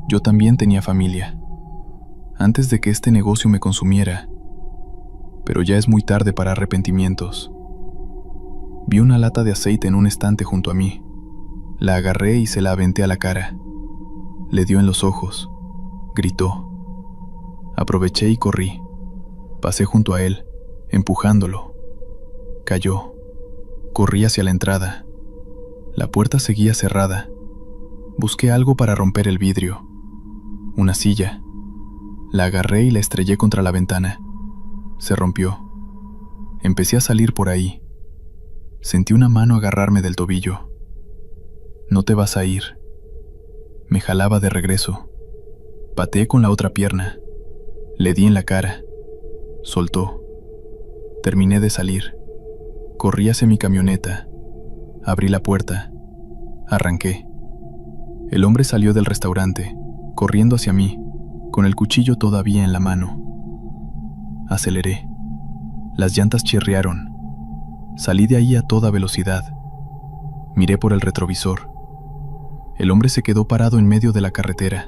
Speaker 1: Yo también tenía familia, antes de que este negocio me consumiera, pero ya es muy tarde para arrepentimientos. Vi una lata de aceite en un estante junto a mí. La agarré y se la aventé a la cara. Le dio en los ojos. Gritó. Aproveché y corrí. Pasé junto a él, empujándolo. Cayó. Corrí hacia la entrada. La puerta seguía cerrada. Busqué algo para romper el vidrio. Una silla. La agarré y la estrellé contra la ventana. Se rompió. Empecé a salir por ahí. Sentí una mano agarrarme del tobillo. No te vas a ir. Me jalaba de regreso. Pateé con la otra pierna. Le di en la cara. Soltó. Terminé de salir. Corrí hacia mi camioneta. Abrí la puerta. Arranqué. El hombre salió del restaurante, corriendo hacia mí, con el cuchillo todavía en la mano. Aceleré. Las llantas chirriaron. Salí de ahí a toda velocidad. Miré por el retrovisor. El hombre se quedó parado en medio de la carretera.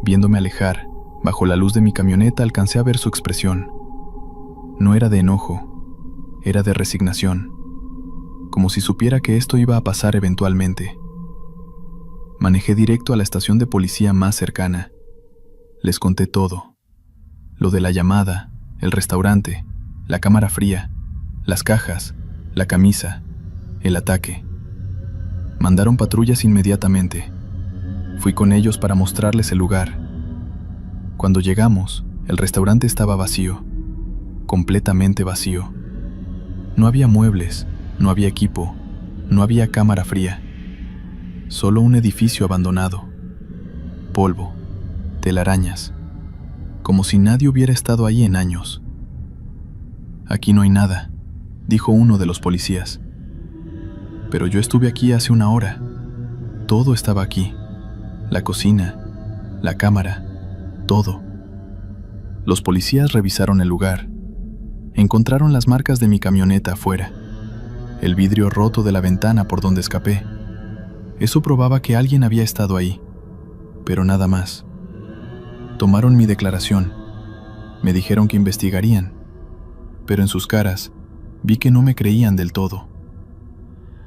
Speaker 1: Viéndome alejar, bajo la luz de mi camioneta alcancé a ver su expresión. No era de enojo, era de resignación, como si supiera que esto iba a pasar eventualmente. Manejé directo a la estación de policía más cercana. Les conté todo. Lo de la llamada, el restaurante, la cámara fría, las cajas, la camisa, el ataque. Mandaron patrullas inmediatamente. Fui con ellos para mostrarles el lugar. Cuando llegamos, el restaurante estaba vacío, completamente vacío. No había muebles, no había equipo, no había cámara fría. Solo un edificio abandonado. Polvo, telarañas, como si nadie hubiera estado ahí en años. Aquí no hay nada, dijo uno de los policías. Pero yo estuve aquí hace una hora. Todo estaba aquí. La cocina, la cámara, todo. Los policías revisaron el lugar. Encontraron las marcas de mi camioneta afuera, el vidrio roto de la ventana por donde escapé. Eso probaba que alguien había estado ahí, pero nada más. Tomaron mi declaración. Me dijeron que investigarían, pero en sus caras vi que no me creían del todo.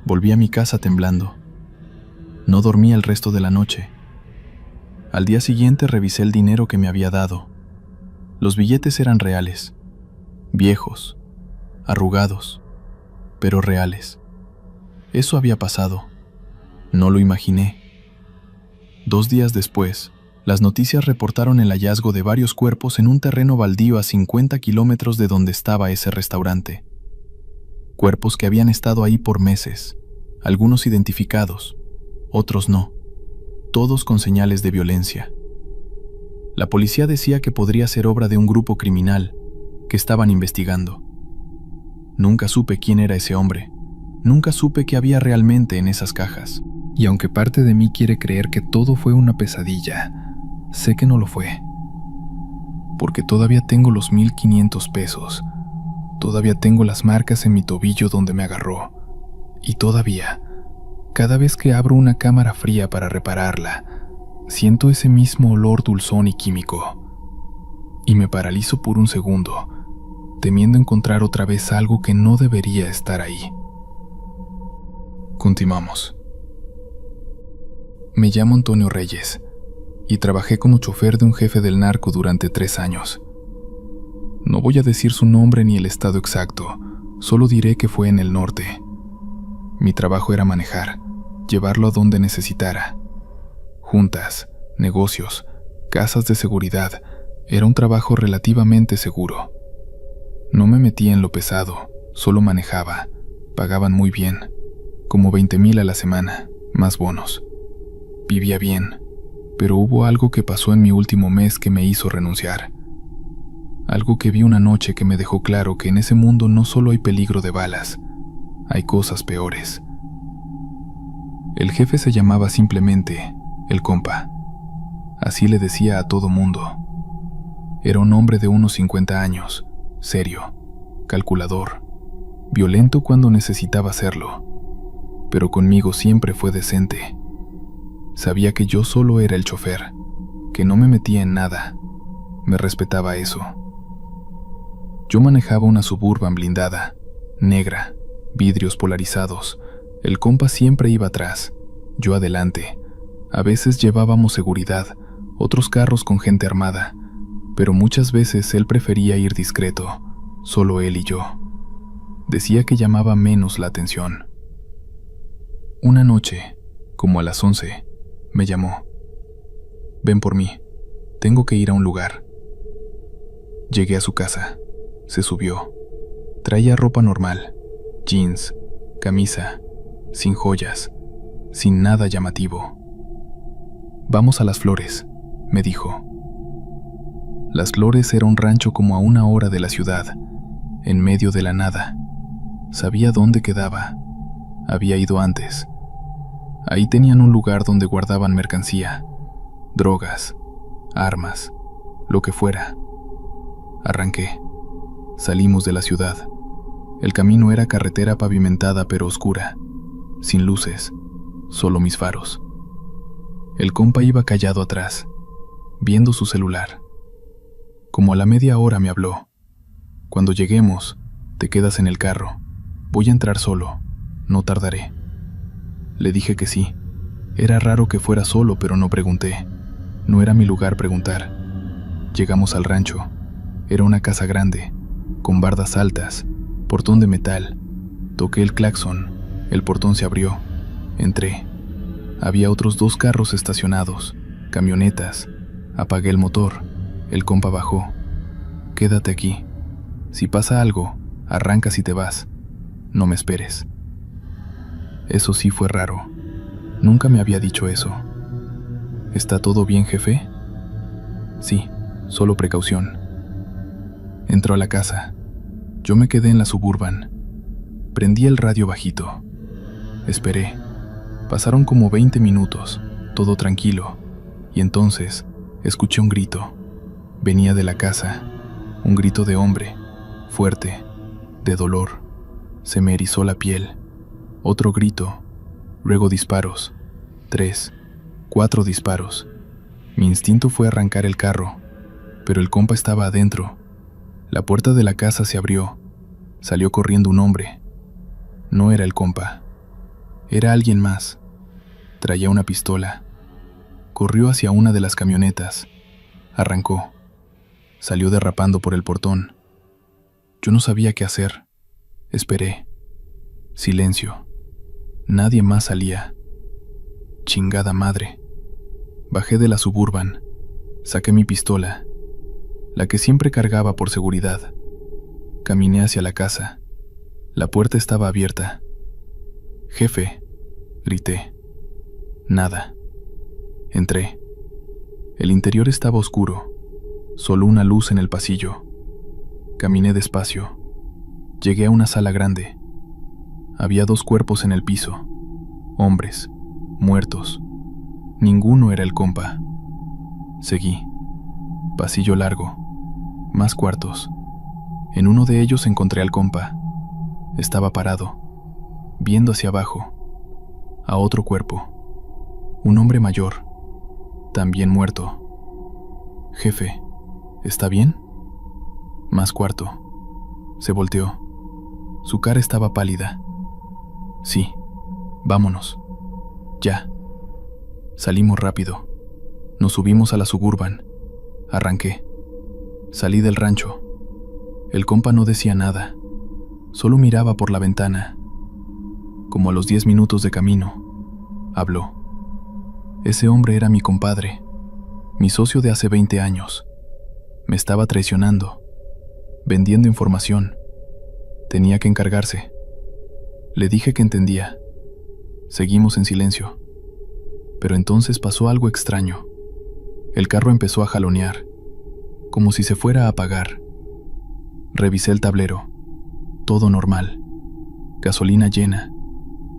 Speaker 1: Volví a mi casa temblando. No dormí el resto de la noche. Al día siguiente revisé el dinero que me había dado. Los billetes eran reales, viejos, arrugados, pero reales. Eso había pasado. No lo imaginé. 2 días después, las noticias reportaron el hallazgo de varios cuerpos en un terreno baldío a 50 kilómetros de donde estaba ese restaurante. Cuerpos que habían estado ahí por meses, algunos identificados, otros no, todos con señales de violencia. La policía decía que podría ser obra de un grupo criminal que estaban investigando. Nunca supe quién era ese hombre, nunca supe qué había realmente en esas cajas. Y aunque parte de mí quiere creer que todo fue una pesadilla, sé que no lo fue. Porque todavía tengo los 1,500 pesos. Todavía tengo las marcas en mi tobillo donde me agarró. Y todavía, cada vez que abro una cámara fría para repararla, siento ese mismo olor dulzón y químico. Y me paralizo por un segundo, temiendo encontrar otra vez algo que no debería estar ahí. Continuamos. Me llamo Antonio Reyes y trabajé como chofer de un jefe del narco durante 3 años. No voy a decir su nombre ni el estado exacto, solo diré que fue en el norte. Mi trabajo era manejar, llevarlo a donde necesitara. Juntas, negocios, casas de seguridad, era un trabajo relativamente seguro. No me metía en lo pesado, solo manejaba. Pagaban muy bien, como 20,000 a la semana, más bonos. Vivía bien, pero hubo algo que pasó en mi último mes que me hizo renunciar. Algo que vi una noche que me dejó claro que en ese mundo no solo hay peligro de balas, hay cosas peores. El jefe se llamaba simplemente el compa. Así le decía a todo mundo. Era un hombre de unos 50 años, serio, calculador, violento cuando necesitaba serlo, pero conmigo siempre fue decente. Sabía que yo solo era el chofer, que no me metía en nada. Me respetaba eso. Yo manejaba una Suburban blindada, negra, vidrios polarizados. El compa siempre iba atrás, yo adelante. A veces llevábamos seguridad, otros carros con gente armada, pero muchas veces él prefería ir discreto, solo él y yo. Decía que llamaba menos la atención. Una noche, como a las 11, me llamó. Ven por mí, tengo que ir a un lugar. Llegué a su casa, se subió. Traía ropa normal, jeans, camisa, sin joyas, sin nada llamativo. Vamos a Las Flores, me dijo. Las Flores era un rancho como a 1 hora de la ciudad, en medio de la nada. Sabía dónde quedaba. Había ido antes. Ahí tenían un lugar donde guardaban mercancía, drogas, armas, lo que fuera. Arranqué. Salimos de la ciudad. El camino era carretera pavimentada pero oscura, sin luces, solo mis faros. El compa iba callado atrás, viendo su celular. Como a la media hora me habló. Cuando lleguemos, te quedas en el carro. Voy a entrar solo, no tardaré. Le dije que sí. Era raro que fuera solo, pero no pregunté. No era mi lugar preguntar. Llegamos al rancho. Era una casa grande, con bardas altas, portón de metal. Toqué el claxon, el portón se abrió. Entré. Había otros 2 carros estacionados, camionetas. Apagué el motor. El compa bajó. Quédate aquí. Si pasa algo, arrancas y te vas. No me esperes. Eso sí fue raro. Nunca me había dicho eso. ¿Está todo bien, jefe? Sí, solo precaución. Entró a la casa. Yo me quedé en la Suburban. Prendí el radio bajito. Esperé. Pasaron como 20 minutos, todo tranquilo, y entonces escuché un grito. Venía de la casa, un grito de hombre, fuerte, de dolor. Se me erizó la piel. Otro grito, luego disparos. 3, 4 disparos. Mi instinto fue arrancar el carro, pero el compa estaba adentro. La puerta de la casa se abrió. Salió corriendo un hombre. No era el compa. Era alguien más. Traía una pistola. Corrió hacia una de las camionetas. Arrancó. Salió derrapando por el portón. Yo no sabía qué hacer. Esperé. Silencio. Nadie más salía. Chingada madre. Bajé de la Suburban. Saqué mi pistola, la que siempre cargaba por seguridad. Caminé hacia la casa. La puerta estaba abierta. «Jefe», grité. Nada. Entré. El interior estaba oscuro, solo una luz en el pasillo. Caminé despacio. Llegué a una sala grande. Había 2 cuerpos en el piso. Hombres, muertos. Ninguno era el compa. Seguí. Pasillo largo. Más cuartos. En uno de ellos encontré al compa. Estaba parado, viendo hacia abajo. A otro cuerpo. Un hombre mayor, también muerto. «Jefe, ¿está bien?» Más cuarto. Se volteó. Su cara estaba pálida. «Sí, vámonos. Ya». Salimos rápido. Nos subimos a la Suburban. Arranqué. Salí del rancho. El compa no decía nada. Solo miraba por la ventana. Como a los 10 minutos de camino, habló. Ese hombre era mi compadre, mi socio de hace 20 años. Me estaba traicionando, vendiendo información. Tenía que encargarse. Le dije que entendía. Seguimos en silencio. Pero entonces pasó algo extraño. El carro empezó a jalonear, como si se fuera a apagar. Revisé el tablero. Todo normal. Gasolina llena.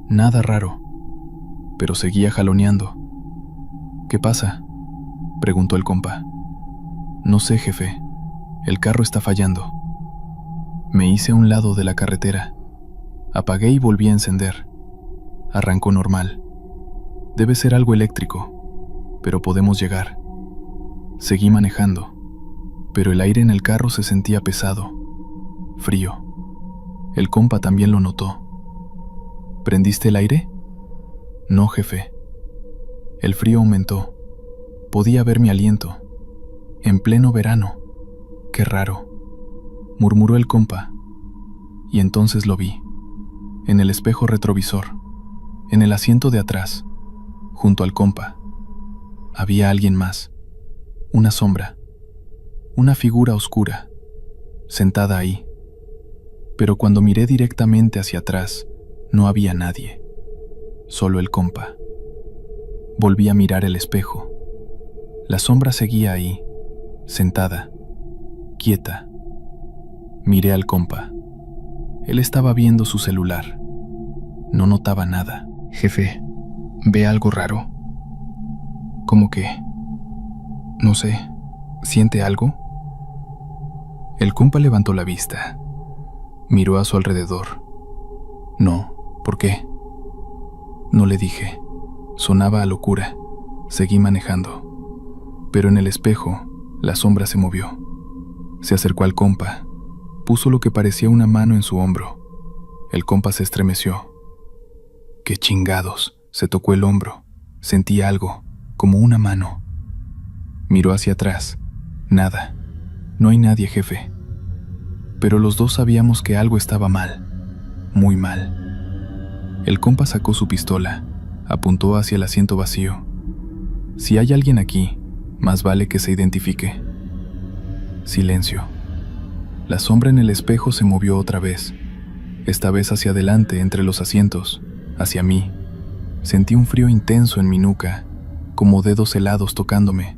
Speaker 1: Nada raro. Pero seguía jaloneando. ¿Qué pasa?, preguntó el compa. No sé, jefe. El carro está fallando. Me hice a un lado de la carretera. Apagué y volví a encender. Arrancó normal. Debe ser algo eléctrico, pero podemos llegar. Seguí manejando, pero el aire en el carro se sentía pesado, frío. El compa también lo notó. ¿Prendiste el aire? No, jefe. El frío aumentó. Podía ver mi aliento. En pleno verano. Qué raro, murmuró el compa. Y entonces lo vi. En el espejo retrovisor, en el asiento de atrás, junto al compa. Había alguien más. Una sombra. Una figura oscura, sentada ahí. Pero cuando miré directamente hacia atrás, no había nadie. Solo el compa. Volví a mirar el espejo. La sombra seguía ahí, sentada, quieta. Miré al compa. Él estaba viendo su celular. No notaba nada. Jefe, ¿ve algo raro? ¿Cómo qué? No sé, ¿siente algo? El compa levantó la vista. Miró a su alrededor. No, ¿por qué? No le dije. Sonaba a locura. Seguí manejando. Pero en el espejo, la sombra se movió. Se acercó al compa. Puso lo que parecía una mano en su hombro. El compa se estremeció. ¡Qué chingados! Se tocó el hombro. Sentí algo, como una mano. Miró hacia atrás. Nada. No hay nadie, jefe. Pero los dos sabíamos que algo estaba mal. Muy mal. El compa sacó su pistola. Apuntó hacia el asiento vacío. Si hay alguien aquí, más vale que se identifique. Silencio. La sombra en el espejo se movió otra vez. Esta vez hacia adelante, entre los asientos, hacia mí. Sentí un frío intenso en mi nuca, como dedos helados tocándome.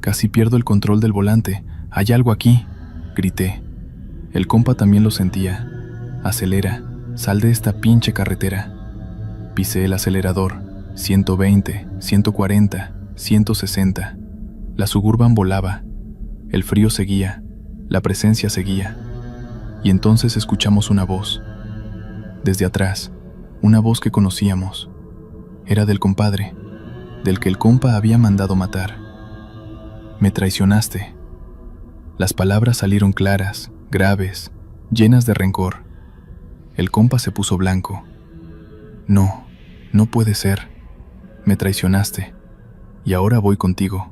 Speaker 1: Casi pierdo el control del volante. «¡Hay algo aquí!», grité. El compa también lo sentía. «Acelera, sal de esta pinche carretera». Pisé el acelerador. 120, 140, 160. La Suburban volaba. El frío seguía. La presencia seguía. Y entonces escuchamos una voz. Desde atrás, una voz que conocíamos. Era del compadre, del que el compa había mandado matar. «Me traicionaste». Las palabras salieron claras, graves, llenas de rencor. El compa se puso blanco. «No, no puede ser. Me traicionaste. Y ahora voy contigo».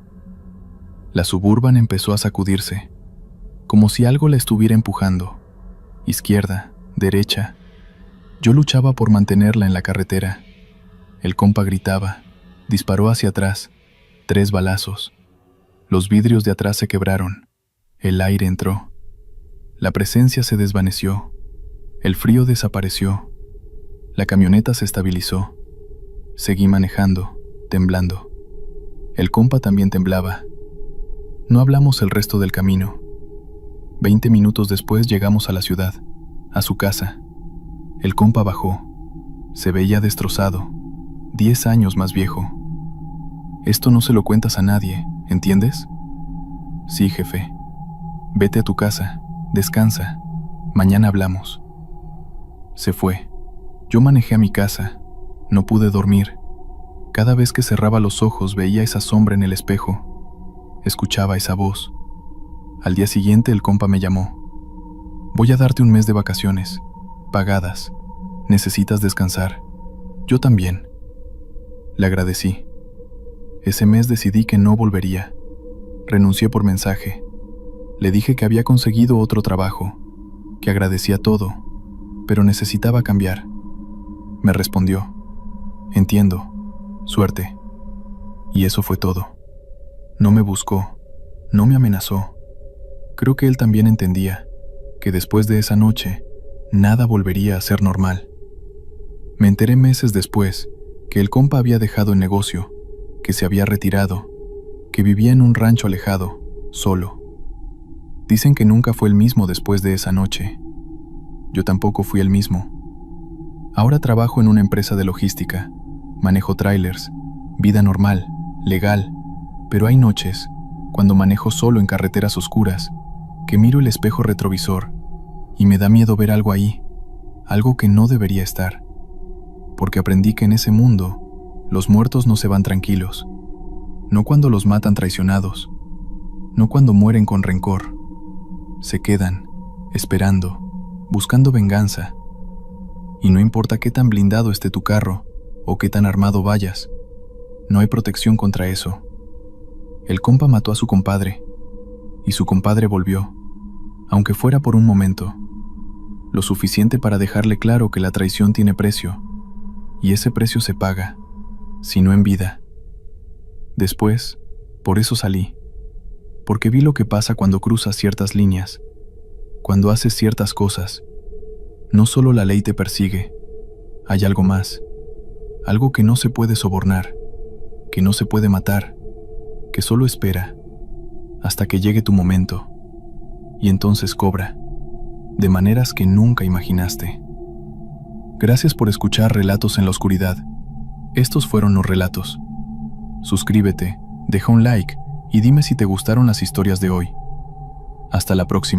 Speaker 1: La Suburban empezó a sacudirse, como si algo la estuviera empujando. Izquierda, derecha. Yo luchaba por mantenerla en la carretera. El compa gritaba, disparó hacia atrás. 3 balazos. Los vidrios de atrás se quebraron. El aire entró. La presencia se desvaneció. El frío desapareció. La camioneta se estabilizó. Seguí manejando, temblando. El compa también temblaba. No hablamos el resto del camino. 20 minutos después llegamos a la ciudad, a su casa. El compa bajó. Se veía destrozado, 10 años más viejo. «Esto no se lo cuentas a nadie, ¿entiendes?» «Sí, jefe. Vete a tu casa, descansa. Mañana hablamos». Se fue. Yo manejé a mi casa. No pude dormir. Cada vez que cerraba los ojos veía esa sombra en el espejo. Escuchaba esa voz. Al día siguiente el compa me llamó. «Voy a darte un mes de vacaciones, pagadas. Necesitas descansar. Yo también». Le agradecí. Ese mes decidí que no volvería. Renuncié por mensaje. Le dije que había conseguido otro trabajo, que agradecía todo, pero necesitaba cambiar. Me respondió: «Entiendo, Suerte. Y eso fue todo. No me buscó, no me amenazó. Creo que él también entendía que después de esa noche, nada volvería a ser normal. Me enteré meses después que el compa había dejado el negocio, que se había retirado, que vivía en un rancho alejado, solo. Dicen que nunca fue el mismo después de esa noche. Yo tampoco fui el mismo. Ahora trabajo en una empresa de logística, manejo trailers, vida normal, legal, pero hay noches, cuando manejo solo en carreteras oscuras, que miro el espejo retrovisor y me da miedo ver algo ahí, algo que no debería estar, porque aprendí que en ese mundo los muertos no se van tranquilos, no cuando los matan traicionados, no cuando mueren con rencor, se quedan, esperando, buscando venganza, y no importa qué tan blindado esté tu carro o qué tan armado vayas, no hay protección contra eso. El compa mató a su compadre, y su compadre volvió, aunque fuera por un momento, lo suficiente para dejarle claro que la traición tiene precio, y ese precio se paga, si no en vida. Después, por eso salí, porque vi lo que pasa cuando cruzas ciertas líneas, cuando haces ciertas cosas. No solo la ley te persigue, hay algo más, algo que no se puede sobornar, que no se puede matar, que solo espera hasta que llegue tu momento, y entonces cobra, de maneras que nunca imaginaste. Gracias por escuchar Relatos en la Oscuridad. Estos fueron los relatos. Suscríbete, deja un like y dime si te gustaron las historias de hoy. Hasta la próxima.